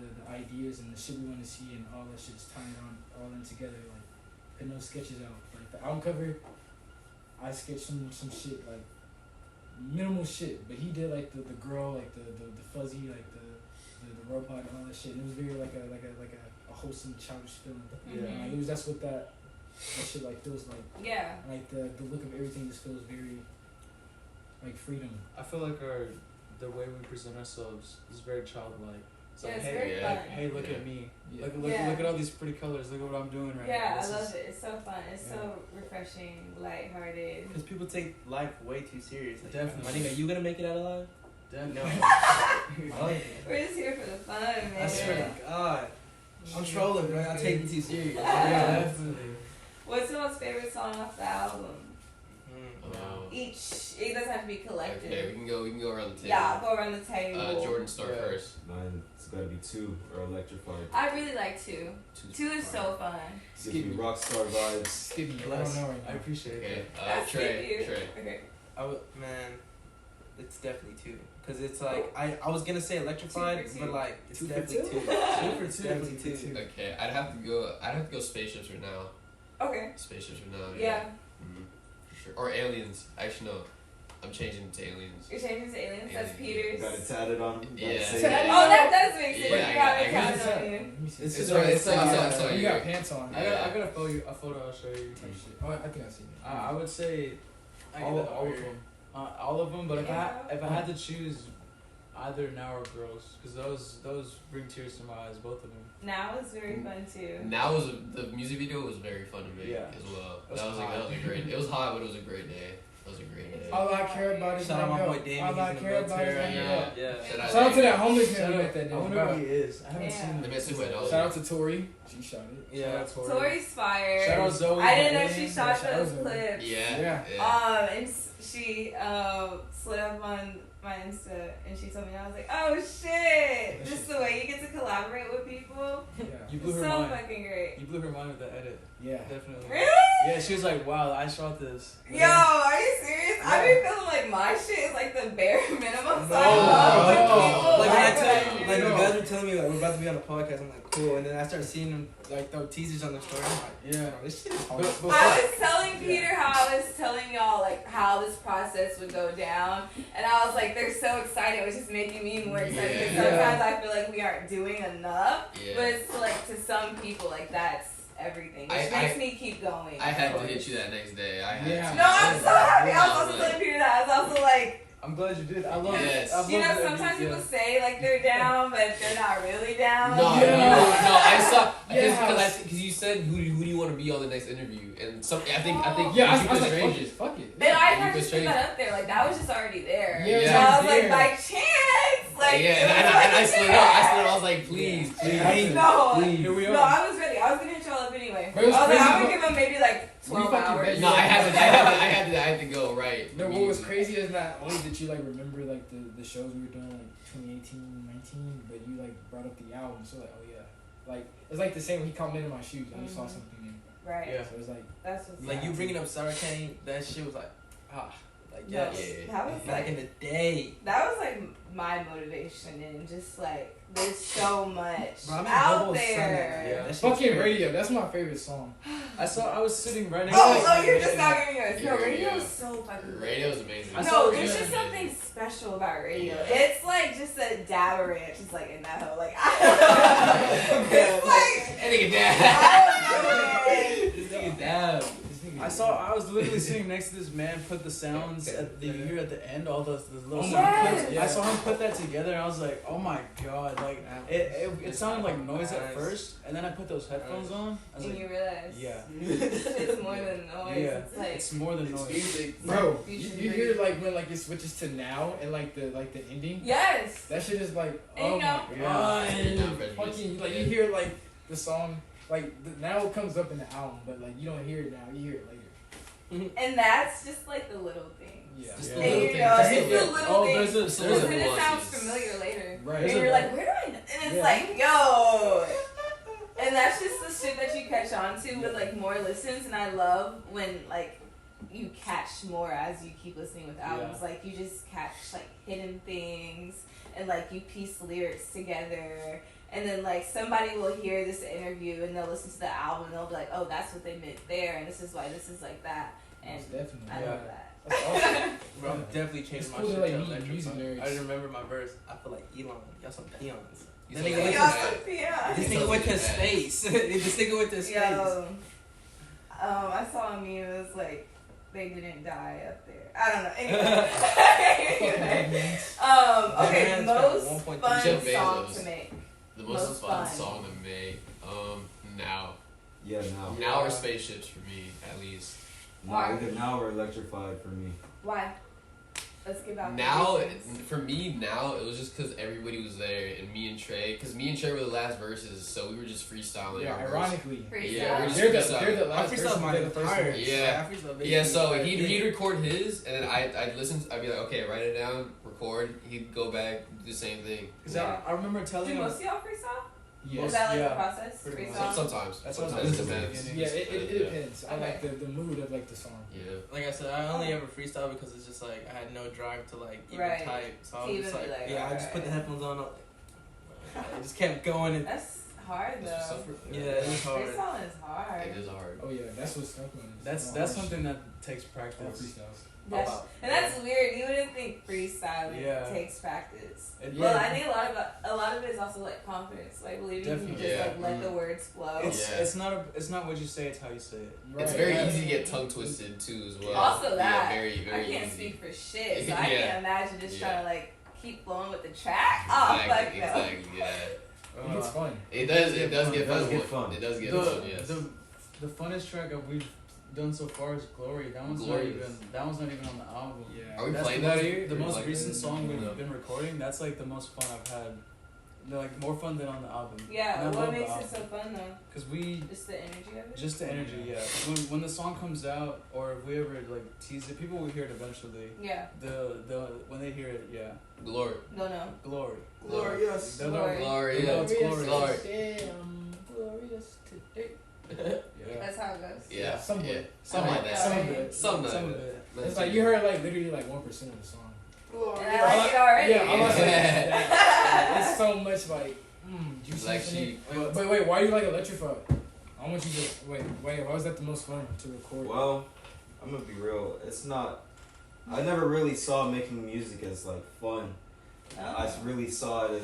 the ideas and the shit we want to see and all that shit's tying on all in together, like putting those sketches out. Like the album cover, I sketched some shit like minimal shit, but he did like the girl, like the fuzzy, like the robot and all that shit. And it was very like a wholesome childish feeling. Yeah. And, like, that's what that shit like feels like. Yeah. Like the look of everything just feels very like freedom. I feel like the way we present ourselves is very childlike. It's Yeah, like, it's hey, very yeah. fun. hey, look Yeah. at me. Yeah. Look at all these pretty colors. Look at what I'm doing right now. Yeah, I This love is- it. It's so fun. It's so refreshing, lighthearted. Because people take life way too serious. Like, Definitely. my nigga, you gonna make it out alive? Definitely. No. I like it. We're just here for the fun, man. I swear to God. I'm trolling, man. I'm taking it too serious. Yeah, definitely. What's your most favorite song off the album? Each. It doesn't have to be collective. Okay, we can go around the table. Yeah, go around the table. Jordan, start Yeah. first. Mine, it's gotta be 2 or Electrified. I really like 2. 2 is so fun. Gives me rockstar vibes. Skip me. I Bless. don't know right I now. appreciate Okay, it. That's Trey. Okay. Man, it's definitely 2. Because it's like, I was gonna say Electrified, 2 for 2. but like, it's 2 for definitely 2. 2? 2 for 2. It's definitely 2. Okay, I'd have to go spaceships for now. Okay. Spaceships for now. Yeah. Mhm, for sure. Or aliens. Actually, no. I'm changing to aliens. You're changing to aliens. That's Aliens. Got Peter's. it tatted on him. Gotta Yeah. say Oh, that. that does make sense. Yeah, You I got got it tatted it. on you. Let me see. It's It's like- like, it's like- I saw you you. got pants on. I got a photo I'll show you. Type shit. Oh, I think I see it. I would say I all get that of over them. All of them, but Yeah. if I had to choose either Now or Girls, because those bring tears to my eyes, both of them. Now is very fun too. Now the music video was very fun to make Yeah. as well. It was That was a great. It was hot, but it was a great day. It was a great day. All I care about is Shout out my go. boy Damien. All I He's in care the about is military my right go. now. Yeah. Shout Shout out to that homeless man Shout who out- met that I dude. wonder who he is. I haven't Yeah. seen him. They met since Super then. Bowl. Shout out to Tori. She shot it. Yeah, that's Tori. Tori's fire. Shout out Zoe. I didn't know she Yeah, shot shout out those Zoe. clips. Yeah. And she slid up on my Insta and she told me, I was like, oh shit, this is the way you get to collaborate with people. Yeah. You blew her So mind. fucking great. You blew her mind with the edit. Yeah. Definitely. Really? Yeah, she was like, wow, I shot this. Yo, are you serious? Yeah. I be feeling like my shit is like the bare minimum. So I No. love when No. people Like when I like tell that. you, like No. you guys were telling me like we're about to be on a podcast, I'm like cool, and then I started seeing them like throw teasers on the story. I'm like, Yeah. bro, this shit is hard. But I was telling Peter how I was telling y'all like how this process would go down, and I was like, they're so excited, which is making me more excited. Because Yeah. sometimes I feel like we aren't doing enough, Yeah. but it's like to some people like that's everything, which makes me keep going. I had to hit you that next day. I had Yeah. to. No, I'm so happy. I was Yeah. also telling Peter that. I was also like, I'm glad you did. I love Yes. it. I love you know, that sometimes you- people say like they're down, but they're not really down. No, Yeah. no, I saw Yes. because you said who do you want to be on the next interview, and some I think Yeah, I you was put like, strangers. fuck it. And I You had put to put strangers. that up there. Like that was just already there. Yeah, So I was there. like, by chance, like yeah, it was and like I a slid chance. up. I was like, please, please. No, Here we are. no, I was ready. I was gonna hit y'all up anyway. I But it was was like, crazy, I'm gonna but- give them maybe like We 12 fucking hours. ready. No, I had to go right. No, what was crazy is not only did you like remember like the shows we were doing like 2018, 19, but you like brought up the album. So like, oh yeah, like it's like the same. He complimented my shoes. I just saw something in. Right. Yeah. So it's like That's what's Like you bringing up Sour Cane, that shit was like, like No, yes. Yeah. that was Back in like the day. that was like my motivation, and just like there's so much Bro, I'm in out Bobo's there. Sunday. Yeah, that shit's fucking crazy. radio. That's my favorite song. I was sitting right next Oh, you're just not giving yours. No, Yeah, radio yeah. is so fucking good. Radio's amazing. I saw No, it there's was just amazing. something special about radio. Yeah. It's like just a dab of ranch is like in that hoe. Like it's like That nigga dad. I don't know, man. This nigga dad. I was literally sitting next to this man put the sounds at the you hear at the end, all those little sound Yes. clips. I saw him put that together and I was like, oh my god, like it sounded like noise at first, and then I put those headphones on. I was And like, you realize yeah. it's more than noise. Yeah, It's like it's more than noise. music. Bro, You you should hear breathe. like when like it switches to now and like the ending. yes. That shit is like, And oh you know- my god. Yeah. Fucking like you hear like the song like now it comes up in the album, but like you don't hear it now. You hear it later. And that's just like the little things. Yeah. Just Yeah. the And little you things. know, Just it's the the little- little Oh, things. there's a Because then it nuances. sounds familiar later. Right. And you're like, where do I know? And it's Yeah. like, yo. And that's just the shit that you catch on to with like more listens. And I love when like you catch more as you keep listening with albums. Yeah. Like you just catch like hidden things and like you piece lyrics together. And then like somebody will hear this interview and they'll listen to the album and they'll be like, oh, that's what they meant there, and this is why this is like that. And Most definitely. I Yeah. love that. That's awesome. Bro, I'm definitely changed It's my cool to, shit like, to meet electric music song. nerds. I just remember my verse. I feel like Elon. Y'all some peons. You That sound nigga like went a to dad. Yeah. this He nigga sounds went to like a dad. space. This nigga went to space. Yo, I saw a meme. It was like they didn't die up there. I don't know. Anyway. Okay. That man's Most got 1.3 fun Jeff song Bezos. to make. The Most most fun fun. song to make. Now. Yeah, now. Now are spaceships for me, at least. Now we're electrified for me. Why? Let's give out. the Now, reasons. for me, now it was just because everybody was there, and me and Trey, because me and Trey were the last verses, so we were just freestyling. Yeah, our verse. ironically. Freestyle. Yeah, we're just They're freestyling. the I last freestyled person, my they're the first entire. one. Yeah. I freestyled Yeah, so basically he'd like- record his, and then I'd listen. I'd be like, okay, write it down, record. He'd go back, do the same thing. Cause I remember telling Do him. most of y'all freestyle? Yes. Is that like Yeah, the process? pretty much. Freestyle? Sometimes. That's what I Sometimes was it at the depends. beginning. Yeah, it depends. I like Okay. the mood of like the song. Yeah. Like I said, I only ever freestyle because it's just like I had no drive to like even Right. type. So I To was just even be like, like, yeah, I just put the alright. headphones on. I just kept going and That's hard That's though. what's up. yeah, it was hard. Freestyling is hard. It is hard. Oh yeah, that's what's stuck on it. That's something that takes All practice. freestyles. That's, wow. and that's weird. You wouldn't think freestyling Yeah. takes practice. It- Well, yeah. I think a lot of it is also like confidence. Like believing you can Definitely. just Yeah. like let the words flow. It's not what you say, it's how you say it. It's Right. very Yeah. easy to get tongue twisted too, as well. Also that. Yeah, very, very I can't easy. speak for shit, so I Yeah. can't imagine just Yeah. trying to like keep flowing with the track. Oh fuck Exactly, no. exactly, yeah. It gets fun. It does get It does fun. get fun. It does get The, fun, yes. the funnest track that we've done so far is Glory. That one's Glory. not even on the album. Yeah. Are we That's playing the that most, here? the Or most like- recent song we've No. been recording. That's like the most fun I've had. Like more fun than on the album. Yeah, And I what love the makes it album. so fun though? Cause we Just the energy of it. just the energy, yeah. When the song comes out, or if we ever like tease it, people will hear it eventually. Yeah. The when they hear it, yeah. Glory. No. Glory. Glorious. They'll know- Glory. Glory. They'll know it's glory. Glory. Damn. That's how it goes. Yeah, Some yeah, bit. something like that. Some bit. Some of it. It's like you heard like literally like 1% of the song. And I like it already. Yeah, all I say is that it's so much like juicy. Like she. But wait, why you like Electrified? I want you to wait. Why was that the most fun to record? Well, I'm gonna be real. It's not. I never really saw making music as like fun. I really saw it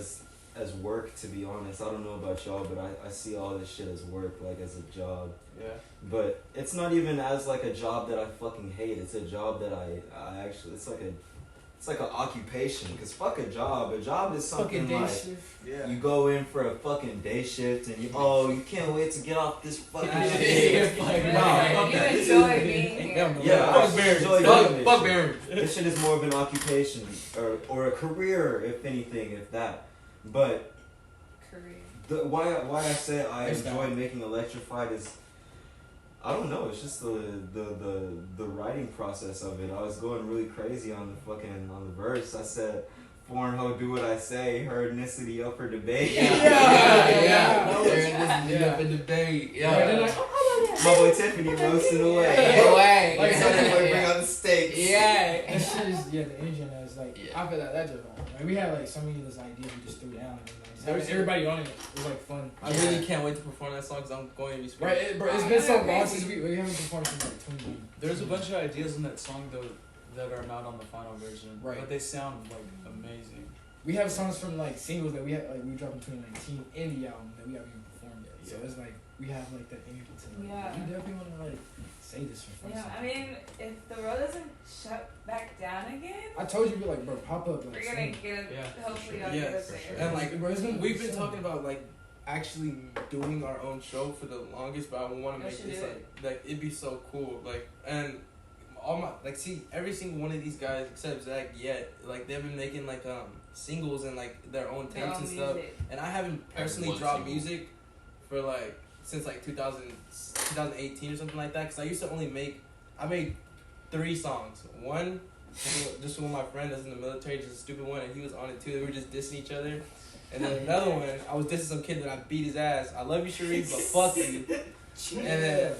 as work, to be honest. I don't know about y'all, but I see all this shit as work, like as a job. Yeah. But it's not even as like a job that I fucking hate. It's a job that I actually. It's like an occupation. Cause fuck a job. A job is something fucking day like shift. Yeah. you go in for a fucking day shift and you can't wait to get off this fucking Yeah. shit. You enjoy being here. Yeah, I enjoy doing Fuck this. Baron. This shit is more of an occupation or a career, if anything, if that. But Career. why I say I It's enjoy not. making Electrified is I don't know. It's just the writing process of it. I was going really crazy on the verse. I said, "Foreign hoe, do what I say. Her ethnicity up for debate." Yeah. They're up in debate. Yeah, they're Yeah. like, oh, My boy Tiffany roasting away. No way. Like, Something like bring Yeah. out the steaks. Yeah. that shit is the engine is like Yeah. I feel that just like we had like so many of those ideas we just threw down and like, everybody on it was like fun. I really can't wait to perform that song because I'm going to be speaking. Right, bro, it's been so long since we haven't performed since like 20. There's a bunch of ideas in that song though that are not on the final version. Right. But they sound like amazing. We have songs from like singles that we dropped in 2019 in the album that we haven't even performed yet. So it's like we have like that energy to like Yeah. we definitely want to like say this for fun. Yeah, I mean, if the world doesn't shut back down again, I told you, like, bro, pop up. Like, we're gonna sing. get a, Yeah, hopefully y'all Yeah, get for a sure. bigger. And like Bro, it's gonna be we've been so- talking about like actually doing our own show for the longest, but I want to We make should this do like it'd be so cool. Like and all my like see every single one of these guys except Zach yet like they've been making like singles and like their own Their tapes own and stuff. music. And I haven't personally one dropped single. music for like since like 2018 or something like that. Cause I used to only I made 3 songs. One just with my friend that's in the military, just a stupid one, and he was on it too. They were just dissing each other. And then another one, I was dissing some kid that I beat his ass. I love you, Sharif, but fuck you. And then.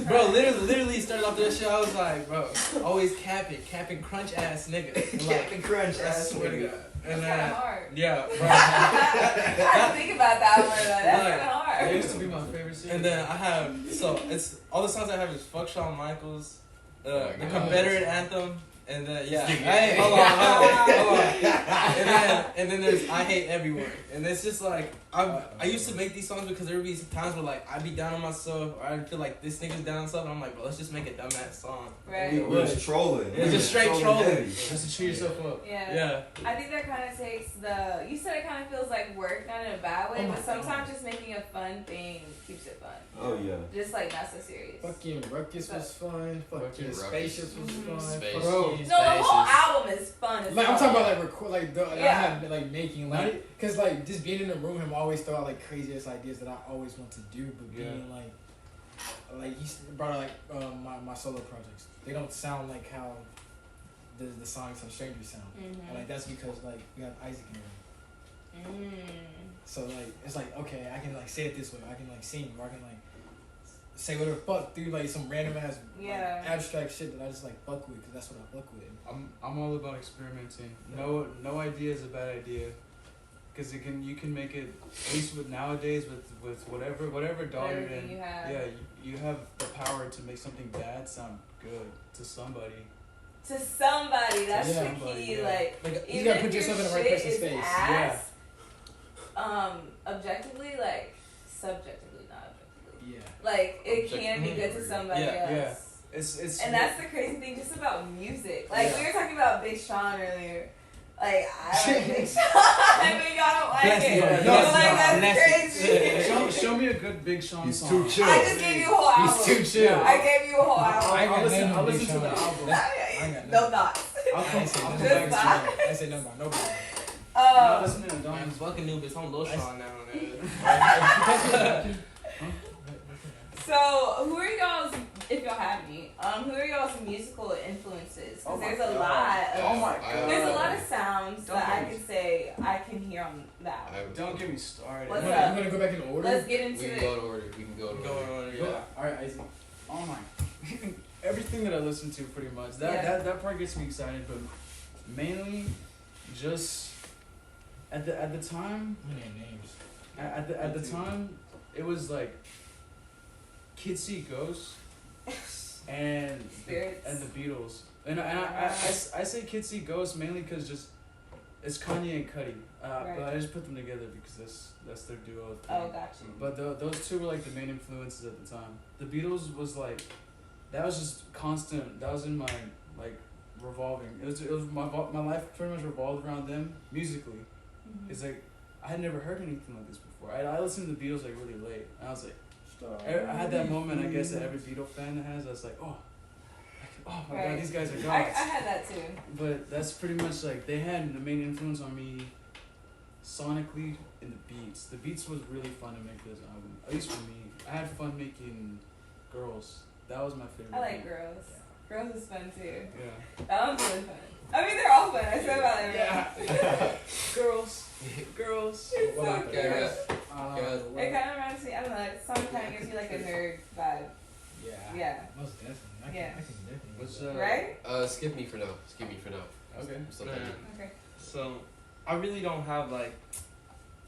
Bro, literally started off that shit. I was like, bro, always capping crunch ass nigga. Captain Crunch, I swear to God. That's And kind of hard. yeah, bro. I had to think about that one. Though. That's Right. kind of That hard. used to be my favorite series. And then I have it's all the songs I have is fuck Shawn Michaels, my the God. Confederate anthem, and then yeah, Stick it. hey, hold on, and then there's I hate everyone, and it's just like I used to make these songs because there would be times where like I'd be down on myself or I'd feel like this nigga's down on something. I'm like, bro, let's just make a dumbass song. Right. We We're would. just trolling. It's just straight trolling. heavy. Just to cheer yourself up. Yeah. Yeah. I think that kind of takes you said it kind of feels like work, not in a bad way, but sometimes just making a fun thing keeps it fun. Oh yeah. Just like not so serious. Fucking Ruckus was fun. Fucking Ruckus. Spaceships was fun. Spaceships. Bro. No, the whole album is fun. As Like, I'm fuck. talking about like record, like the, I Yeah. have like making like, cause like just being in the room, him always throw out like crazy ass ideas that I always want to do, but being like he brought out like my solo projects. They don't sound like how the songs from Strangers sound. And like that's because like we have Isaac in there. So like it's like okay, I can like say it this way. I can like sing, or I can like say whatever fuck through like some random ass Yeah. like, abstract shit that I just like fuck with because that's what I fuck with. I'm all about experimenting. No idea is a bad idea, because you can make it at least with nowadays with whatever DAW you're Everything in. you have. Yeah, you have the power to make something bad sound good to somebody. To somebody, that's Yeah. the Somebody, key. yeah. Like, Like you even gotta if put your yourself in the right shit person's is face. ass, objectively, like subjectively, not objectively. Yeah. Like it can be good to somebody Yeah, else. yeah. It's And that's the crazy thing, just about music. Like we were talking about Big Sean earlier. Like I like Big Sean. I mean, y'all don't like Bless it. you, But no, it's like not. that's Bless you. crazy. show me a good Big Sean He's song. too chill. I just gave you a whole album. He's too chill. I gave you a whole album. I ain't got nothing I'll on Big listen to the Sean. album. I ain't got No nothing. thoughts. I'll come Just back to not. it. I said nothing about nobody. No, listen to it, I'm don't. fucking new, but it's on Lil Sean now. Man. So who are y'all's, if y'all have any, who are y'all's musical influences? Because Oh my there's a God. lot. Oh my God. There's a lot of sounds Don't that I get me- can say I can hear on that. Don't get me started. What's You up? want to go back in order? Let's get We into can it. go in order. We can go in Going order. on, Go. yeah. All right, Isaac. Oh my. Everything that I listen to, pretty much. That part gets me excited, but mainly just at the time. You name names. At the time, it was like Kids See Ghosts and Spirits. and the Beatles. And I say Kids See Ghosts mainly because just it's Kanye and Cudi. Right. But I just put them together because that's their duo thing. Oh, gotcha. But those two were like the main influences at the time. The Beatles was like, that was just constant. That was in my like revolving. It was my life pretty much revolved around them musically. Mhm. It's like I had never heard anything like this before. I listened to the Beatles like really late, and I was like, I had that moment I guess that every Beatle fan has. I was like, oh my Right. God, these guys are gods. I had that too. But that's pretty much like they had the main influence on me sonically in the beats. The beats was really fun to make this album. At least for me. I had fun making Girls. That was my favorite. I like beat. Girls. Girls is fun too. Yeah. That one's really fun. I mean, they're all fun. I said about everyone. Girls. Girls. It's so Well, cute. Yeah. It kind of reminds me, I don't know, like, the song kind of gives me like a nerd vibe. Yeah. Yeah. Most definitely. I can definitely. What's Right? Skip me for now. Skip me for now. Okay. I'm still Nah. thinking. Okay. So, I really don't have like,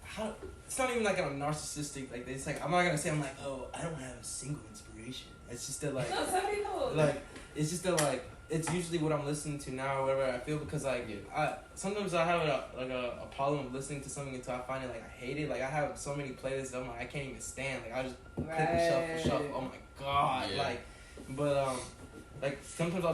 how? It's not even like I'm narcissistic. Like it's like I'm not gonna say I'm like, oh, I don't have a single inspiration. It's just that like, No, some people. like it's just that like it's usually what I'm listening to now or whatever I feel because like I sometimes I have a problem with listening to something until I find it like I hate it. Like I have so many playlists that I'm like I can't even stand. Like I just click and shuffle. Oh my God. Yeah. Like, but like sometimes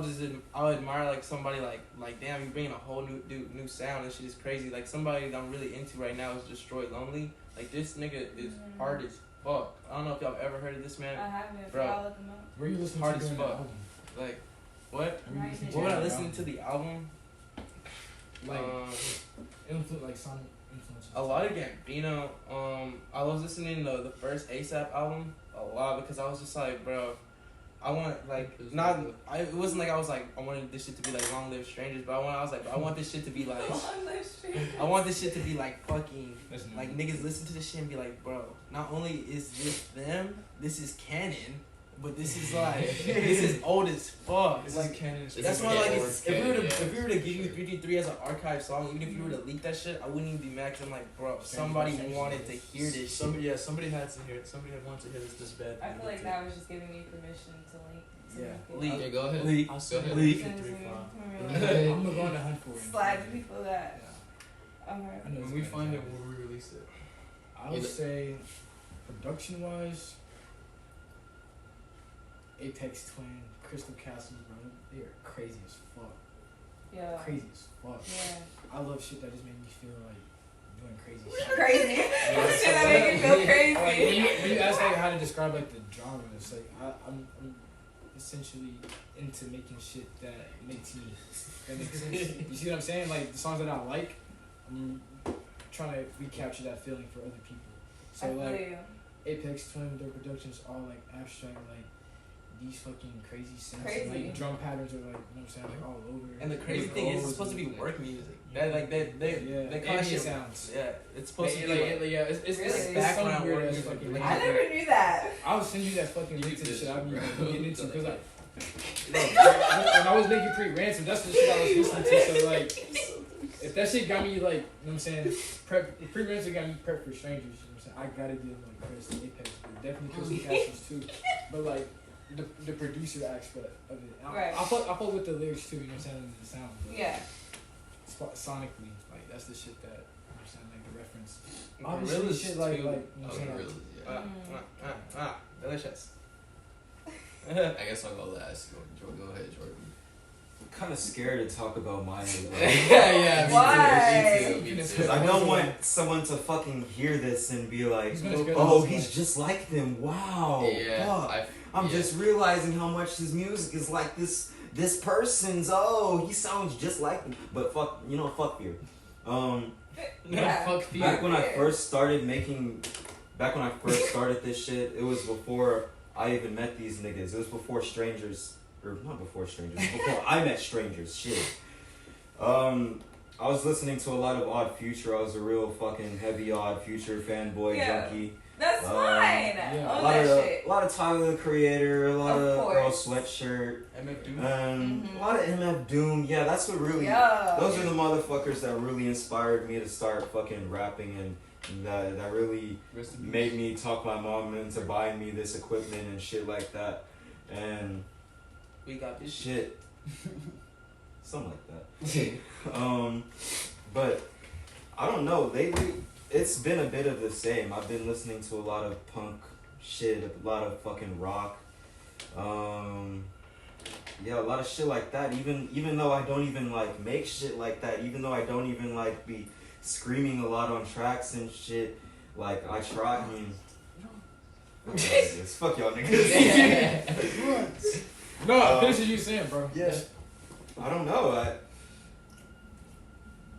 I'll admire like somebody like damn, you're bringing a whole new sound and shit is crazy. Like somebody that I'm really into right now is Destroy Lonely. Like this nigga is hard as fuck. I don't know if y'all ever heard of this man. I haven't. Bro. I'll look them up. Where you listening Hard to as during the fuck. album? Like what? Where you listening Right. What would I during the listen album? to the album? Like like sonic influences. A lot of Gambino. I was listening to the first ASAP album a lot because I was just like, bro, I want like not. It wasn't like I was like I wanted this shit to be like Long Live Strangers, but I was like, I want this shit to be like. I want this shit to be like fucking That's new. like niggas listen to this shit and be like, bro, not only is this them, this is canon, but this is like this is old as fuck. This Like is canon. that's why like It's if we were to canon, if we were to give you sure. 3D3 as an archive song, even if you were to leak that shit, I wouldn't even be mad 'cause I'm like, bro, somebody wanted to hear this. Somebody had to hear it. Somebody had wanted to hear this bad. I feel like that was just giving me permission to link. To Yeah. make it. Leak. Okay, go ahead. Leak. I'll send Go you ahead. the Send MP3 it file. to me. I'm gonna go on the hunt for it. Slide to people that. Yeah. Okay. I know When it's we gonna find it, happen. we'll re-release it. I would say, production wise, Apex Twin, Crystal Castles, bro, they are crazy as fuck. Yeah. Crazy as fuck. Yeah. I love shit that just make me feel like doing crazy shit. Crazy. Shit that make you feel Like, crazy. when you ask like how to describe like the genre, it's like I'm essentially into making shit that makes me that makes sense. You see what I'm saying? Like the songs that I like, I'm trying to recapture that feeling for other people. So I feel like you. Apex Twin, their productions all like abstract, like these fucking crazy synths, and, Crazy. like drum patterns are like, you know what I'm saying, like all over. And the crazy thing is, it's supposed to be work music. That like they call ambient shit sounds. Yeah, it's supposed to be Like, like, yeah, it's Really? background weird work ass music. fucking Like, I never knew that. I'll send you that fucking You link to the did, shit I've been bro. getting into because like, when I was making pre-ransom, that's the shit I was listening to. So like, if that shit got me like, you know what I'm saying, pre-ransom got me prepped for strangers. You know what I'm saying, I gotta give like Chris and Apex, but definitely Crystal Castles too. But like the producer aspect of it, Right. I fuck with the lyrics too. You know what I'm saying, and the sound. But Yeah. sonically, like that's the shit that you know what I'm saying, like the reference. Gorillas Obviously, shit like too. you know what I'm saying. Gorillas, yeah. Delicious. I guess I'll go last. Go ahead, Jordan. I'm kind of scared to talk about mine. Yeah, me Why? too. Me too. Me Because too. I don't want someone to fucking hear this and be like, He's gonna oh, like- he's just like them. Wow. Yeah, Fuck. I'm just realizing how much his music is like this person's. Oh, he sounds just like them. But fuck, fuck Fear. Yeah. Fuck Fear. Back when I first started this shit, it was before I even met these niggas. It was before Strangers or not before strangers, before I met strangers. Shit. I was listening to a lot of Odd Future. I was a real fucking heavy Odd Future fanboy junkie. That's fine. Yeah. A lot of Tyler the Creator, a lot of Earl Sweatshirt, MF Doom, a lot of MF Doom. Yeah, that's what really. Those are the motherfuckers that really inspired me to start fucking rapping, and that really made me talk my mom into buying me this equipment and shit like that. And we got this shit. Something like that. But I don't know. Lately, it's been a bit of the same. I've been listening to a lot of punk shit, a lot of fucking rock. Yeah, a lot of shit like that. Even though I don't even like make shit like that. Even though I don't even like be screaming a lot on tracks and shit. Like I try. I mean, fuck y'all niggas. No, finish what you saying, bro. Yeah. I don't know.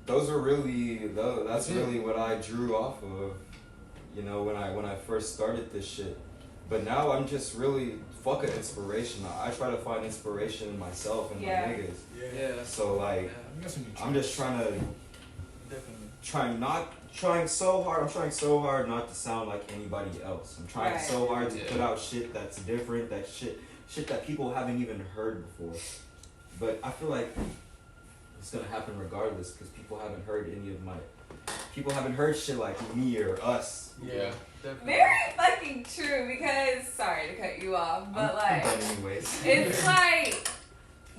That's really what I drew off of, you know, when I first started this shit. But now I'm just really fuck an inspiration. I try to find inspiration in myself and my niggas. Yeah. So like, I'm just trying so hard not to sound like anybody else. I'm trying so hard to put out shit that's different, that shit that people haven't even heard before. But I feel like it's gonna happen regardless because people haven't heard shit like me or us. Yeah. Definitely. Very fucking true because, sorry to cut you off, but like, anyways. It's like,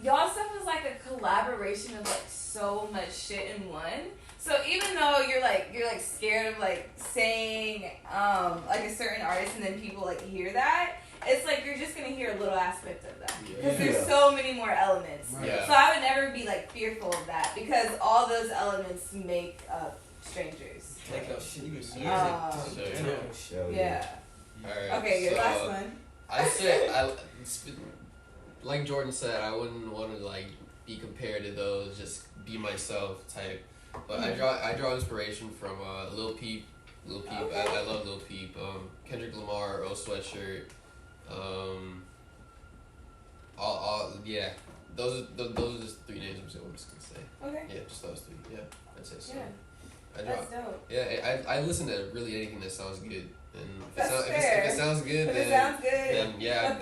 y'all stuff is like a collaboration of like so much shit in one. So even though you're like scared of like saying like a certain artist and then people like hear that, it's like you're just gonna hear a little aspect of that because there's so many more elements. Yeah. So I would never be like fearful of that because all those elements make up strangers. Take up shit. Music. Yeah. Alright. Okay, your so last one. I said like Jordan said, I wouldn't want to like be compared to those. Just be myself type. But I draw inspiration from Lil Peep. Okay. I love Lil Peep. Kendrick Lamar, Earl Sweatshirt. Yeah. Those are just three names I'm just gonna say. Okay. Yeah, just those three. Yeah, that's it. So Yeah. That's dope. Yeah, I listen to really anything that sounds good, and if it sounds good, then yeah.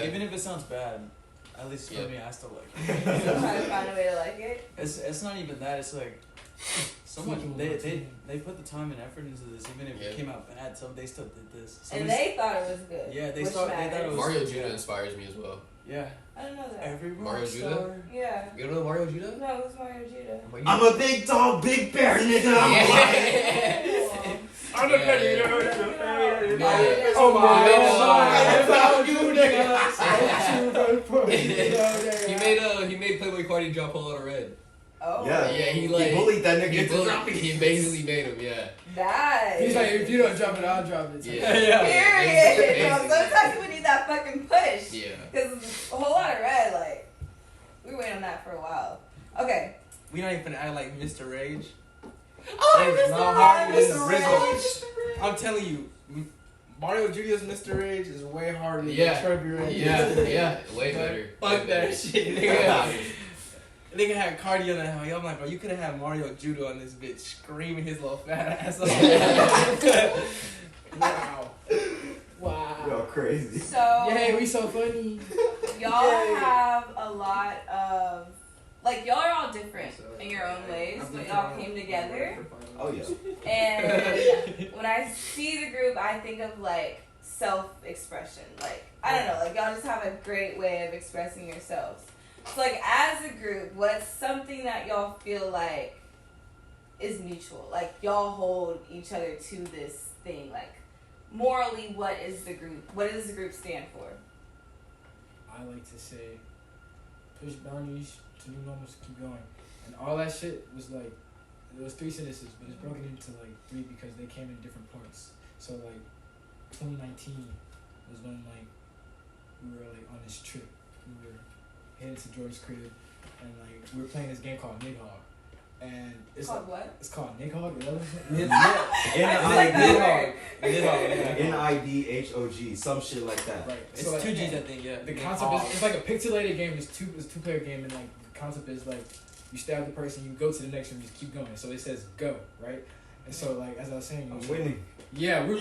Even if it sounds bad, at least for me, I still like it. Still trying to find a way to like it. It's not even that. It's like so much. They put the time and effort into this. Even if it came out bad, they still did this. And they thought it was good. Yeah, they thought it was. Mario Judah inspires me as well. Yeah. I don't know that. Every Mario star. Judah? Yeah. You don't know Mario Judah? No, who's Mario Judah? I'm a big dog, big bear, nigga. I'm a predator. Oh my God. He made Playboy Cardi drop a whole lot of red. Oh. Yeah. He bullied that nigga. He basically made him, yeah. Nice. He's like, if you don't drop it, I'll drop it. Yeah. Period. No, sometimes we need that fucking push. Yeah. Because a whole lot of red, like, we waited on that for a while. Okay. We not even act like Mr. Rage. Oh, Mr. Rage. I'm telling you, Mario Judah's Mr. Rage is way harder than Trevor Rage. Yeah, way better. Fuck that shit, nigga. Nigga had Cardi on that. I'm like, bro, you could have had Mario Judah on this bitch screaming his little fat ass off. Wow. Y'all crazy. So, yay, we so funny. Y'all have a lot of, like, y'all are all different in your own ways, but y'all came together. Oh, yeah. And when I see the group, I think of, like, self-expression. Like, I don't know, like, y'all just have a great way of expressing yourselves. So, like, as a group, what's something that y'all feel like is mutual? Like, y'all hold each other to this thing. Like, morally, what does the group stand for? I like to say, push boundaries to new normals, keep going. And all that shit was like, it was three sentences, but it's broken into like three because they came in different points. So, like, 2019 was when, like, we were, like, on this trip. We were headed to George's crib, and like we were playing this game called Nidhogg, and it's called what? It's called Nidhogg. Nidhogg, some shit like that. Right. It's so like, 2 G's, I think. Yeah. The concept is it's like a pixelated game. It's a 2-player game, and like the concept is like you stab the person, you go to the next room, just keep going. So it says go, right? And so like as I was saying, I'm winning. Yeah, we were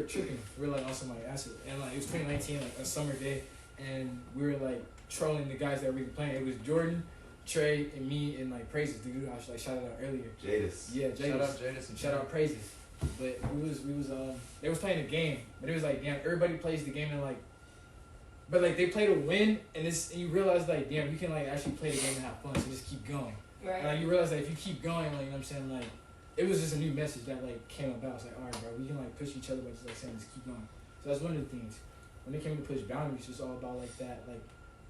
tripping. We were like on some like acid, and like it was 2019, like a summer day, and we were like trolling the guys that we were playing. It was Jordan, Trey, and me, and like Praises, the dude I like shouted out earlier. Jadis. Yeah, Jadis. Shout out Jadis and Shout out Praises. But we was they was playing a game, but it was like damn, everybody plays the game and like, but like they play to win, and you realize like damn, you can like actually play the game and have fun, so just keep going. Right. And like you realize that if you keep going, like you know what I'm saying, like it was just a new message that like came about. It's like, all right, bro, we can like push each other, but just like saying, just keep going. So that's one of the things. When it came to push boundaries, it's all about like that, like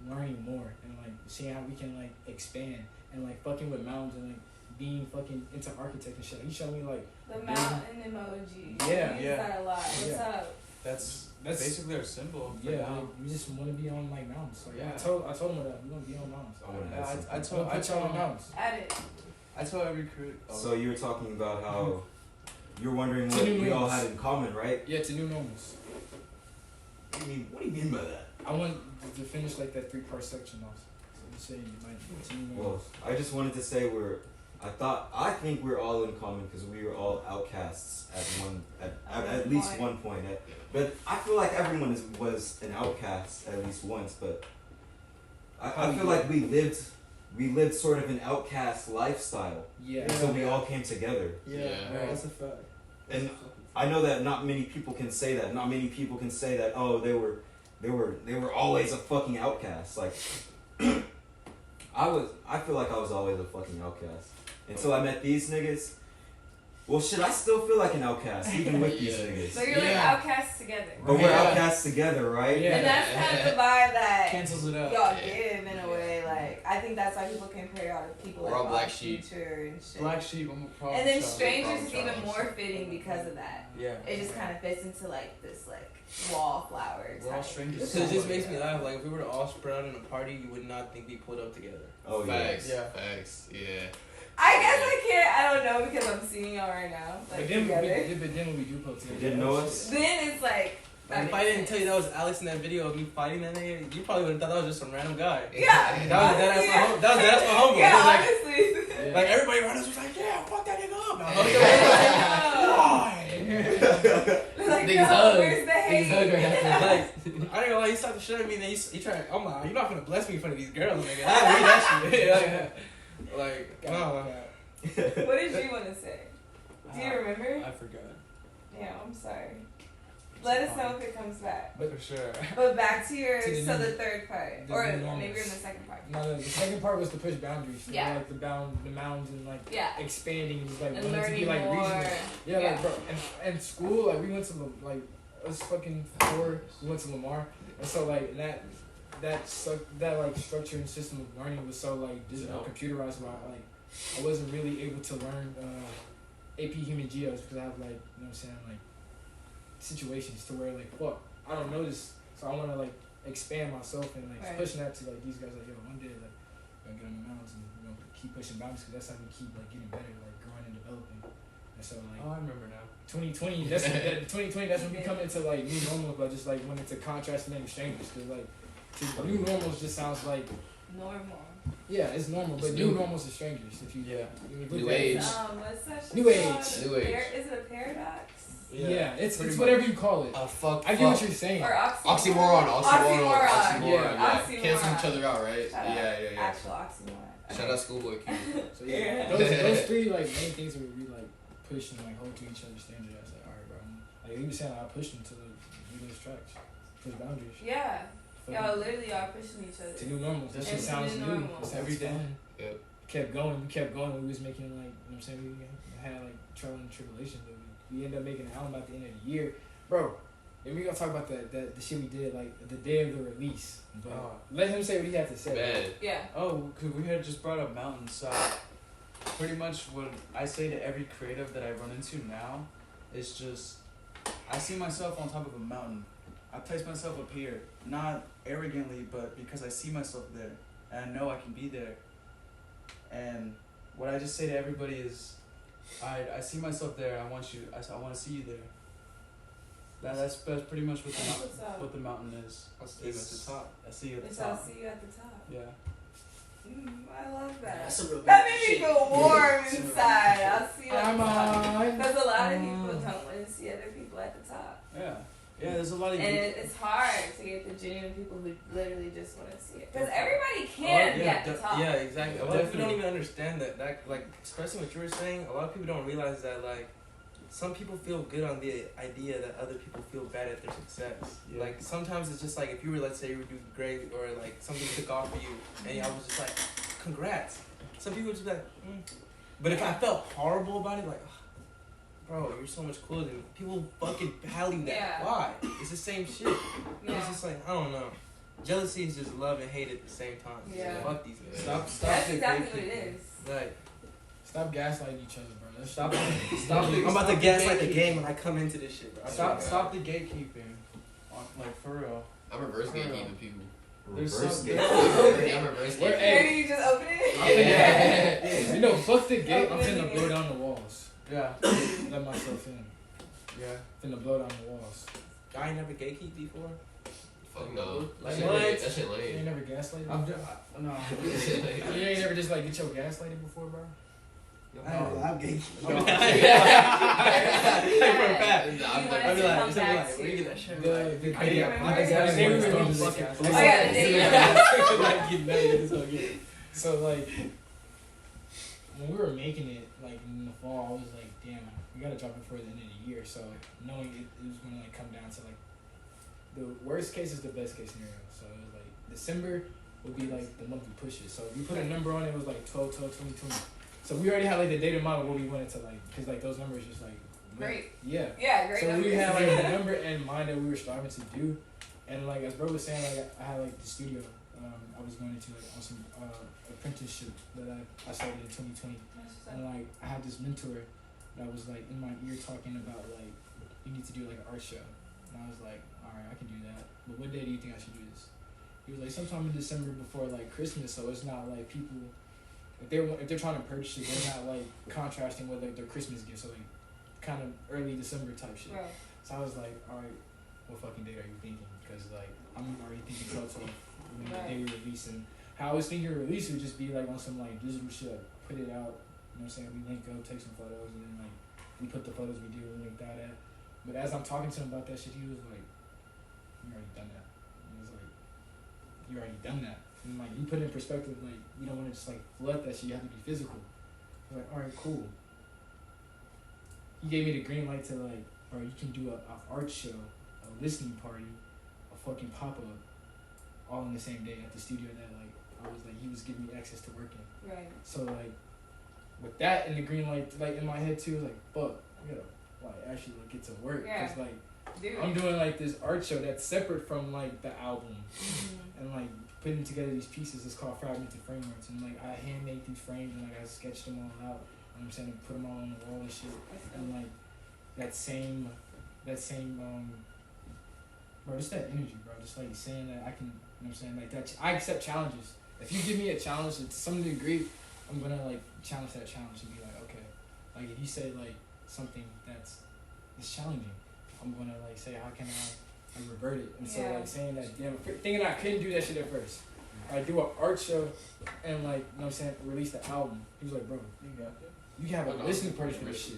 learning more and like seeing how we can like expand and like fucking with mountains and like being fucking into architect and shit. You showed me like The mountain emoji. Yeah, We use that a lot. What's Yeah. up? That's basically our symbol. For yeah, now. like, we just want to be on like mountains. So Yeah. I told him that we want to be on mountains. I wanna Yeah, add I something. I told on mountains. Add it. I tell every crew. So you were talking about how you're wondering To what new we all normals. had in common, right? Yeah, to new normals. What do you mean by that? I want to finish like that 3-part section off. So you say you might to new Well, normals. I just wanted to say I think we're all in common because we were all outcasts at least one point. But I feel like everyone was an outcast at least once. But I feel like we lived sort of an outcast lifestyle. Yeah. And so we all came together. Yeah, Right. that's a fact. And I know that not many people can say that. Not many people can say that. Oh, they were always a fucking outcast. Like I feel like I was always a fucking outcast until I met these niggas. Well, shit, I still feel like an outcast even with these niggas. So you're like outcasts together. But we're outcasts together, right? Yeah. And that's kind of the vibe that Cancels it out. y'all give in a way. Like I think that's why people compare y'all to people We're like all black Bob sheep. Future and shit. Black sheep. I'm a problem And then child. strangers is Problem even child. more fitting because of that. Yeah. It just kind of fits into like this like wallflower. We're all type. strangers. Because it just makes me laugh. Like, if we were to all spread out in a party, you would not think we pulled up together. Oh yeah. Facts. Yeah. Facts. Yeah. I guess I can't. I don't know because I'm seeing y'all right now. Like But then, together. but then when we do post together, You didn't know us? Then it's like. Like, if I didn't tell you that was Alex in that video of me fighting that nigga, you probably would have thought that was just some random guy. Yeah. That was my homeboy. Yeah, He was like, honestly. like, everybody around us was like, yeah, fuck that nigga up. I was Like, Niggas no, hug. where's the hate? Niggas hug right after. like, I ain't gonna lie, he started to shit at me and then he tried, I'm like, you're not gonna bless me in front of these girls, nigga. I don't read that shit. like, no. What did you want to say? Do you remember? I forgot. Yeah, I'm sorry. Let us know if it comes back. For sure. But back to your To the so new- the third part, the or new maybe normals. you're in the second part. No, the second part was to push boundaries. So Yeah. like the mounds and like Yeah. expanding, like And wanting to learning be like more. regional. Yeah, Yeah. like bro, and school, like we went to like us fucking 4, we went to Lamar, and so like that like structure and system of learning was so like digital computerized. Where I wasn't really able to learn AP Human Geos because I have like you know what I'm saying like situations to where like fuck I don't know this, so I want to like expand myself and like Right. pushing that to like these guys like yo one day like we're gonna get on the mountains and we're gonna keep pushing boundaries because that's how we keep like getting better, like growing and developing. And so like Oh, I remember now. 2020 that's when we come into like new normals, but just like went into contrasting and strangers because like new normals just sounds like Normal. yeah it's normal, but It's new new. normals are strangers if you Yeah. you look New at it. age. What's that shit New called? age. New age. Is it a paradox? Yeah, it's Pretty whatever you call it. Fuck. I get what you're saying. Or Oxymoron. Oxymoron. Yeah. Oxymoron. Cancel each other out, right? Shout out. Yeah. Actual oxymoron. Shout out Schoolboy Q. So yeah, Yeah. those 3 like main things where we like push and like hold to each other's standard. I was like, all right, bro. Like he was saying, I pushed him to the do those tracks, push boundaries. Yeah. Fucking Y'all literally are pushing each other. to new normals. That shit It's sounds new new. normal. It sounds Every day. fun. Yep. Kept going. We kept going. We was making like you know what I'm saying. We had like trial and tribulations. But we ended up making an album at the end of the year, bro. And we gonna talk about the shit we did like the day of the release. But let him say what he had to say. Bad. Yeah. Oh, cause we had just brought up mountains. So pretty much what I say to every creative that I run into now is just I see myself on top of a mountain. I place myself up here, not arrogantly, but because I see myself there and I know I can be there. And what I just say to everybody is, I see myself there. I want to see you there. That's pretty much what the mountain is. I'll see you at the top. I see you at the I'll top. see you at the top. Yeah. I love that. That's a real That made me shit. feel warm inside. I'll see you at the top. on. Because a lot of people don't want to see other people at the top. Yeah. Yeah, there's a lot of And it's hard to get the genuine people who literally just want to see it. Because everybody can be at the top. Yeah, exactly. A lot of people don't Definitely. even understand that, like, expressing what you were saying, a lot of people don't realize that, like, some people feel good on the idea that other people feel bad at their success. Yeah. Like, sometimes it's just like, if you were, let's say, you were doing great, or, like, something took off for you, and I was just like, congrats. Some people would just be like, But if I felt horrible about it, like, bro, you're so much cooler than me. People fucking value that. Yeah. Why? It's the same shit. Yeah. It's just like, I don't know. Jealousy is just love and hate at the same time. Yeah. Fuck these guys. Stop That's the exactly what gatekeeping. it is. Like, Stop gaslighting each other, bro. That's Stop the I'm about to stop gaslight the gatekeeping. game when I come into this shit, bro. Stop the gatekeeping. Like for real. I'm reverse gatekeeping people. There's Reverse some- gate. I'm reverse Where- gatekeeping. Maybe you just open it. Yeah. You know, fuck the gate. I'm finna blow down the walls. Yeah. Let myself in. Yeah. Finna blow down the walls. I ain't never gatekeep before. Fuck no. Like, That shit what? lame. That shit You ain't lame. never gaslighted? I'm before? no. That shit lame. You ain't never just like get your gaslighted before, bro? I'm gay. For a fact. I'd be like, where you get that shit? The I day remember. they were Fucking released. fucking Oh yeah, the day Like, get mad at this whole game. So like, when we were making it, like in the fall, I was like, damn, we gotta drop it before the end of the year. So knowing it was gonna like come down to like, the worst case is the best case scenario. So it was like December would be like the month we push it. So if we put a number on it, it was like 12, 2020. So we already had like the data model what we wanted to like, cause like those numbers just like Great. Yeah. Yeah, great. So we numbers. had like the number in mind that we were striving to do, and like as bro was saying, like I had like the studio. I was going into like on some apprenticeship that I started in 2020, and like I had this mentor that was like in my ear talking about like you need to do like an art show, and I was like, all right, I can do that. But what day do you think I should do this? He was like sometime in December before like Christmas, so it's not like people if they're trying to purchase it, they're not like contrasting with like their Christmas gifts, so like kind of early December type shit. Right. So I was like, all right, what fucking date are you thinking? Because like I'm already thinking 12 when the day we release, and how I was thinking release would just be like on some like digital shit, like, put it out. You know what I'm saying? We link up, take some photos, and then like we put the photos we do, we link that at. But as I'm talking to him about that shit, he was like, you already done that. And he was like, you already done that. And like you put it in perspective, like you don't want to just like flood that shit. You have to be physical. I was like, all right, cool. He gave me the green light to like, bro, you can do a art show, a listening party, a fucking pop up, all in the same day at the studio that like I was like he was giving me access to working. Right. So like with that and the green light like in my head too, like fuck, I gotta like actually like get to work because like Dude. I'm doing like this art show that's separate from like the album and like putting together these pieces. It's called Fragmented Frameworks, and like I hand made these frames and like I sketched them all out. You know what I'm saying, and put them all on the wall and shit. And like that same bro, just that energy, bro. Just like saying that I can, you know what I'm saying, like that. I accept challenges. If you give me a challenge to some degree, I'm gonna like challenge that challenge and be like, okay, like if you say like something that's challenging, I'm gonna like say how can I revert it. And so like saying that, damn, thinking I couldn't do that shit at first. I do an art show and like, you know what I'm saying, release the album. He was like, bro, you can have a listening party for this shit.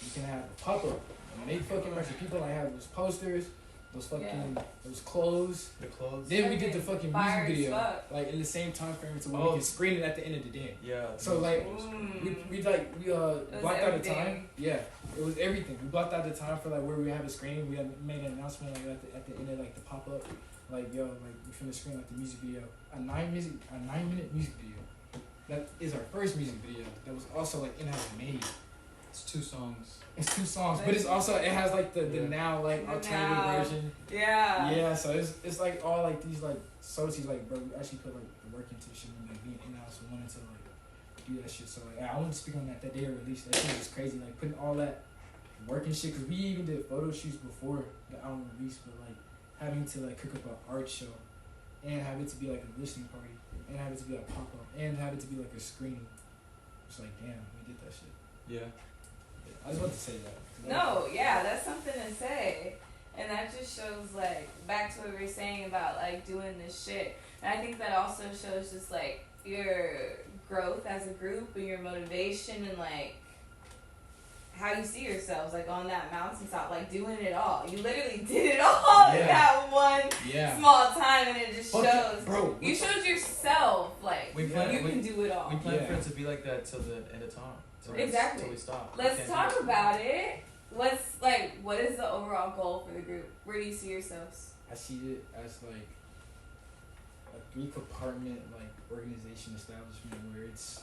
You can have a pop-up. And they fucking rush. People like have those posters, those fucking those clothes. The clothes. Then we did the fucking Fire music video, as fuck. like in the same time frame, so we can screen it at the end of the day. Yeah. So like we blocked out the time. Yeah, it was everything. We blocked out the time for like where we have a screen. We had made an announcement like at the end of like the pop up, like yo, like we finna screen like the music video, a 9-minute music video. That is our first music video. That was also like in-house made. It's 2 songs. It's 2 songs, but it's also it has like the now like The alternative now. version. Yeah. Yeah, so it's like all like these like associates like bro, we actually put like the work into the shit and like being in-house and wanted to like do that shit. So like I want to speak on that day of release. That shit was crazy. Like putting all that work and shit, cause we even did photo shoots before the album release, but like having to like cook up an art show and have it to be like a listening party and have it to be a pop up and have it to be like a screening. It's like, damn, we did that shit. Yeah. I was about to say that. No, yeah, that's something to say. And that just shows, like, back to what we were saying about, like, doing this shit. And I think that also shows just, like, your growth as a group and your motivation and, like, how you see yourselves, like, on that mountaintop, like, doing it all. You literally did it all in that one small time, and it just shows. Bro, you showed yourself, like, you can do it all. We plan for it to be like that till the end of time. Exactly. Till we stop. Let's talk about it. What is the overall goal for the group? Where do you see yourselves? I see it as like a 3-compartment like organization establishment where it's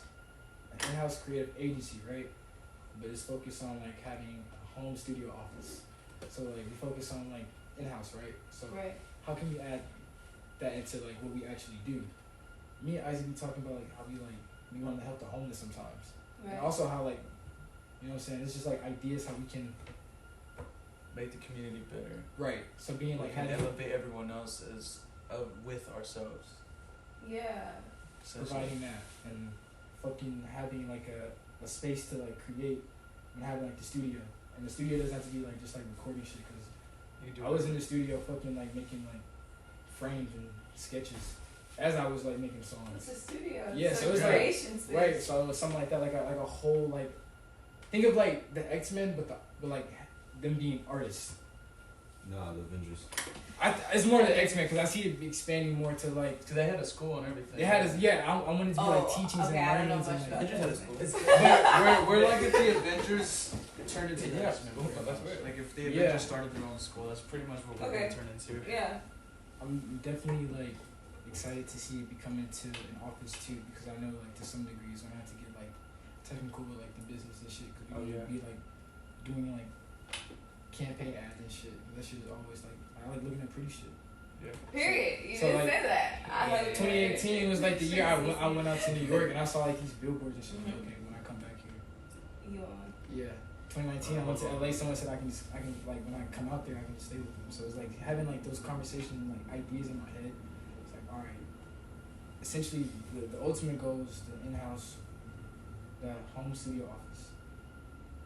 an in-house creative agency, right? But it's focused on like having a home studio office. So like we focus on like in-house, right? So how can we add that into like what we actually do? Me and Isaac be talking about like how we want to help the homeless sometimes. Right. And also how like, you know what I'm saying, it's just like ideas how we can make the community better. Right. So being like having elevate everyone else is with ourselves. Yeah. Providing that and fucking having like a space to like create and having like the studio. And the studio doesn't have to be like just like recording shit because I was in the studio fucking like making like frames and sketches as I was like making songs. It's a studio. Yeah, so it was like space. Right. So it was something like that, like a whole like think of like the X-Men, but like them being artists. No, the Avengers. It's more the X-Men because I see it expanding more to like. Because they had a school and everything. They had I wanted to be like teachings and learnings. Avengers had a school. We're like if the Avengers turned into the X-Men. Like if the Avengers started their own school, that's pretty much what we're gonna turn into. Yeah. I'm definitely like excited to see it become into an office too because I know like to some degrees I'm gonna have to get like technical with like the business and shit because we're gonna be like doing like campaign ads and shit. That shit is always like I like looking at pretty shit. Yeah. Period. You didn't say that. 2018 was like the year I went out to New York and I saw like these billboards and shit. Like, okay, when I come back here. Yeah. 2019 I went to LA. Someone said I can like when I come out there I can just stay with them. So it's like having like those conversations and like ideas in my head. It's like all right. Essentially the ultimate goal is the in-house, the home studio office.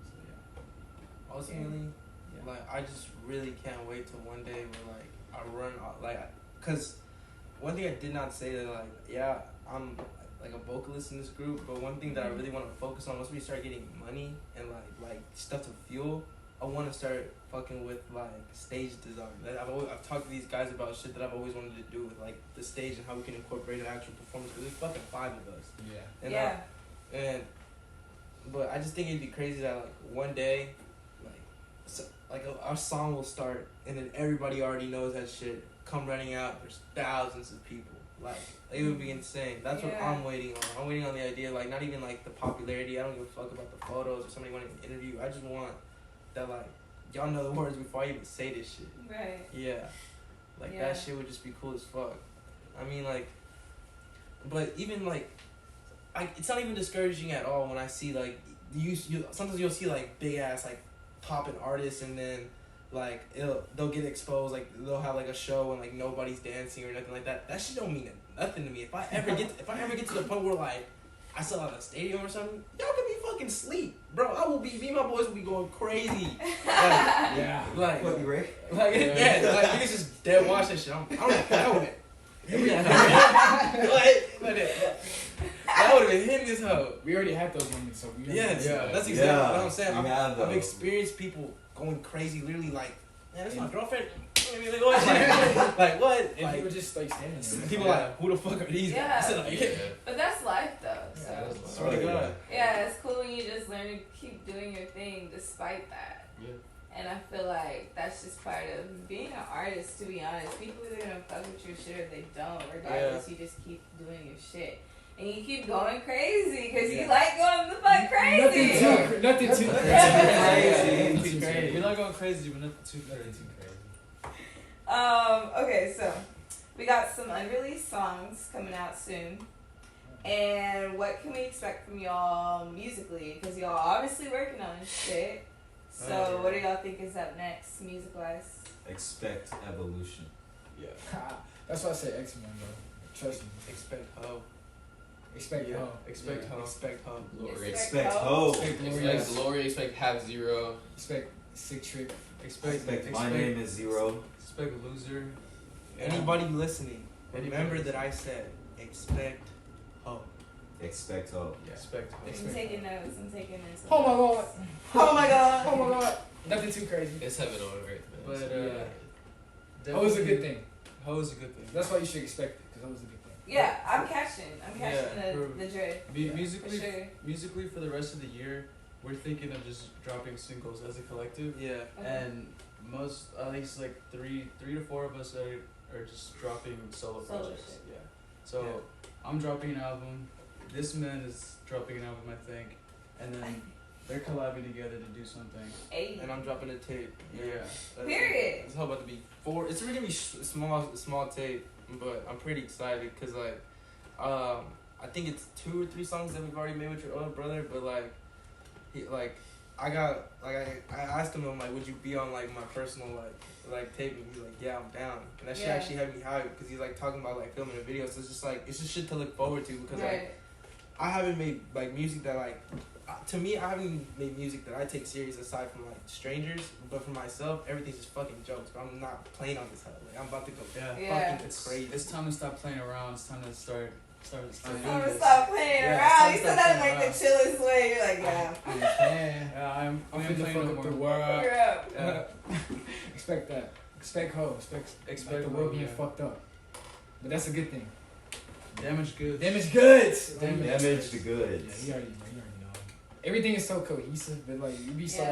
So yeah. Ultimately, like I just really can't wait till one day where like I run like, cause one thing I did not say that like I'm like a vocalist in this group, but one thing that I really want to focus on once we start getting money and like stuff to fuel, I want to start fucking with like stage design. Like, I've talked to these guys about shit that I've always wanted to do with like the stage and how we can incorporate an actual performance. Cause there's fucking 5 of us. And but I just think it'd be crazy that like one day, our song will start and then everybody already knows that shit. Come running out, there's thousands of people. Like it would be insane. That's what I'm waiting on. I'm waiting on the idea, like not even like the popularity. I don't give a fuck about the photos or somebody wanting to interview. I just want that like y'all know the words before I even say this shit. Right. Yeah. Like that shit would just be cool as fuck. I mean like, but even like, it's not even discouraging at all when I see like you sometimes you'll see like big ass like popping artists and then like they'll get exposed, like they'll have like a show and like nobody's dancing or nothing like that. That shit don't mean nothing to me. If I ever get to the point where like I sell out a stadium or something, y'all can be fucking sleep, bro. Me and my boys will be going crazy. Like what, you Ray? Like niggas just dead watch that shit. I don't know it. That would have been hitting this hoe. We already had those moments, so we that's exactly what I'm saying. I've experienced people going crazy, literally like, man, that's my girlfriend. Like what? And people just like standing there. People like, who the fuck are these guys? But that's life though. So. Swear to God. Yeah, it's cool when you just learn to keep doing your thing despite that. Yeah. And I feel like that's just part of being an artist, to be honest. People are gonna fuck with your shit or they don't. Regardless, you just keep doing your shit. And you keep going crazy because you like going the fuck crazy. Nothing too crazy. We like going crazy, but nothing too crazy. Okay, so we got some unreleased songs coming out soon. And what can we expect from y'all musically? Because y'all obviously working on shit. So what do y'all think is up next, music-wise? Expect evolution. Yeah. That's why I say X-Men, bro. Trust me. Expect hope. Expect hope. Expect hope. Expect hope. Glory. Expect hope. Expect glory. Expect have zero. Expect sick trick. Expect my name is zero. Expect loser. Anybody listening, remember that I said expect hope. Expect hope. Yeah. Expect hope. I'm taking notes. Oh my god. Oh my god. Oh my god. Nothing too crazy. It's heaven on earth, man. But Hope is a good thing. Hope is a good thing. That's why you should expect it, because hope is a good thing. Yeah, I'm catching the dread. Musically, For sure. musically for the rest of the year, we're thinking of just dropping singles as a collective. Yeah. Okay. And most, at least like three to four of us are just dropping solo projects. shit. Yeah. So I'm dropping an album. This man is dropping an album, I think, and then they're collabing together to do something. Hey. And I'm dropping a tape. Yeah. Period. It's about to be 4. It's really gonna be small tape, but I'm pretty excited because like, I think it's 2 or 3 songs that we've already made with your older brother, but like, I asked him, I'm like, would you be on like my personal like tape? And he's like, yeah, I'm down. And that shit actually had me hyped because he's like talking about like filming a video, so it's just shit to look forward to because like I haven't made like music that like. To me, I haven't made music that I take serious aside from like strangers, but for myself, everything's just fucking jokes. But I'm not playing on this hell. Like, I'm about to go fucking crazy. It's time to stop playing around. It's time to start I'm doing gonna this. stop playing Yeah, around. You stop said that in playing like the chillest way. You're like, yeah. Yeah, I'm finna playing fuck no up more. the world. You're up. Yeah. Expect that. Expect hope. Expect the world hope, being yeah. fucked up. But that's a good thing. Damaged goods. Damaged goods. Damage the goods. Yeah, you already know. Everything is so cohesive, but like you be so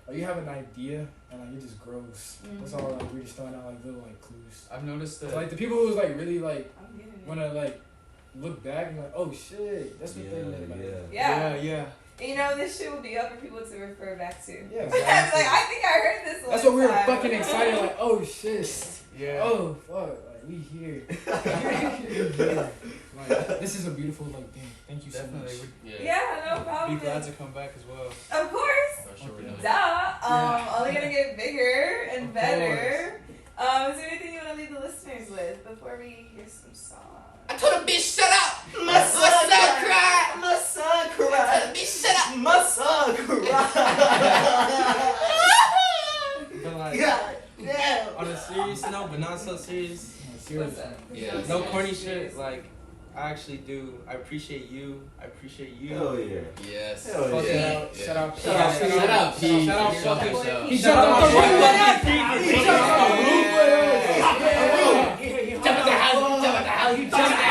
like you have an idea and like it just grows. That's all like we're just throwing out like little like clues. I've noticed that. So, like the people who's like really like I'm getting it. wanna like look back and like, oh shit, that's what they meant. Like, Yeah. You know, this shit will be up for people to refer back to. Yeah, Like, I think I heard this one that's what we were time. fucking excited. Like, oh shit. Yeah. Oh fuck. Like we here. Like this is a beautiful like thing. Thank you so much. Definitely. Yeah, no problem. Be glad to come back as well. Of course. For sure we're doing it. Duh. Only gonna get bigger and Of better. Is there anything you want to leave the listeners with before we hear some songs? I told a bitch shut up. My son cried. My son I told a cried. bitch shut up. My son cried. But like, Yeah. on a serious note, but not so serious. What's up? Yeah. No corny shit. Like, I actually do. I appreciate you. I appreciate you. Hell yeah. Yes. Hell Fuck yeah. it. Shout out. Shut up, P. Shout out, Shut fucking up. shit. He jumped off the roof. He jumped off the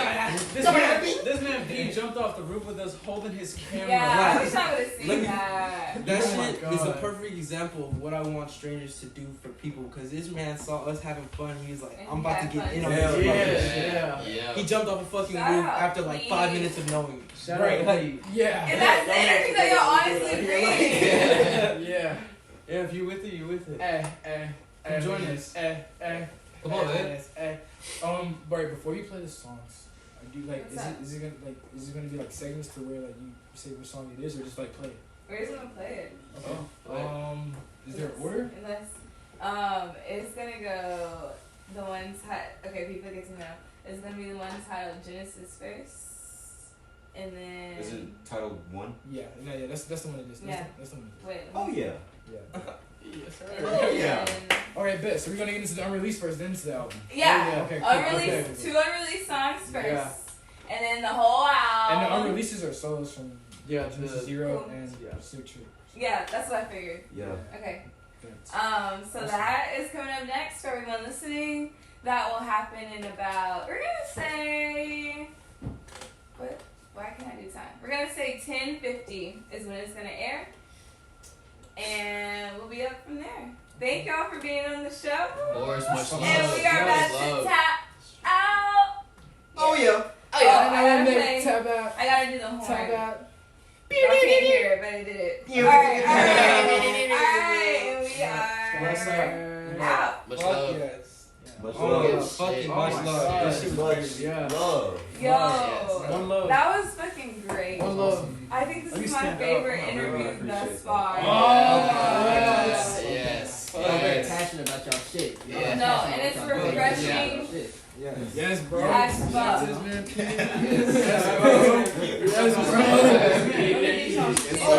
roof. This man P jumped off the roof with us holding his camera. Yeah, I wish I would have seen Let me- that. That Oh my shit is a God. perfect example of what I want strangers to do for people. Cause this man saw us having fun. He was like, And I'm he about to had get fun. in on Yeah, this. Yeah. Yeah. He jumped off a fucking Shout roof out, after like please. 5 minutes of knowing. Shout Right, out. like, Yeah. And that's the interview that y'all honestly read. Yeah. yeah, if you're with it, you're with it. Come join us. Come on, man. Bart, before you play the songs, do like What's up? is it gonna be like segments to where like you say what song it is or just like play it? We're just gonna play it. Okay. Is there an order? Unless, it's gonna go the one okay, people get to know. It's gonna be the one titled Genesis first, and then. Is it titled 1? Yeah, that's the one it is. That's the one it is. Wait. Oh yeah. Yeah. Yes, And sir. then, Yeah. Alright, bet. So we're gonna get into the unreleased first, then into the album. Yeah. Okay. Cool. Unreleased, Okay. 2 unreleased songs first, Yeah. and then the whole And the album. unreleases are solos from Genesis Zero Cool. and Yeah. Sick Trick. Yeah, that's what I figured. Yeah. Okay. Good. So that is coming up next for everyone listening. That will happen in about, we're gonna say, why can't I do time? We're gonna say 10:50 is when it's gonna air. And we'll be up from there. Thank y'all for being on the show. Of course, much love. And we are about Much to love. tap out. Oh yeah. Oh, yeah. Tap out. I gotta do the horn. Tap out. Y'all can't hear it, but I did it. You- Alright. And we What's are up? out. Much Fuck love. yes. Much Oh, love. fucking Oh much my love. God. This shit was Much crazy. Yeah. love. Yo, Yes. One love. that was fucking great. One love. I think this Let me is my stand up. favorite I really interview appreciate thus that. far. Yes. Yes. I'm very Yes. passionate about y'all shit. Yeah. No, and it's refreshing. Yes. Yes, bro. Yes, bro. That's his man. Yes, bro. Yes, bro. Yes, bro.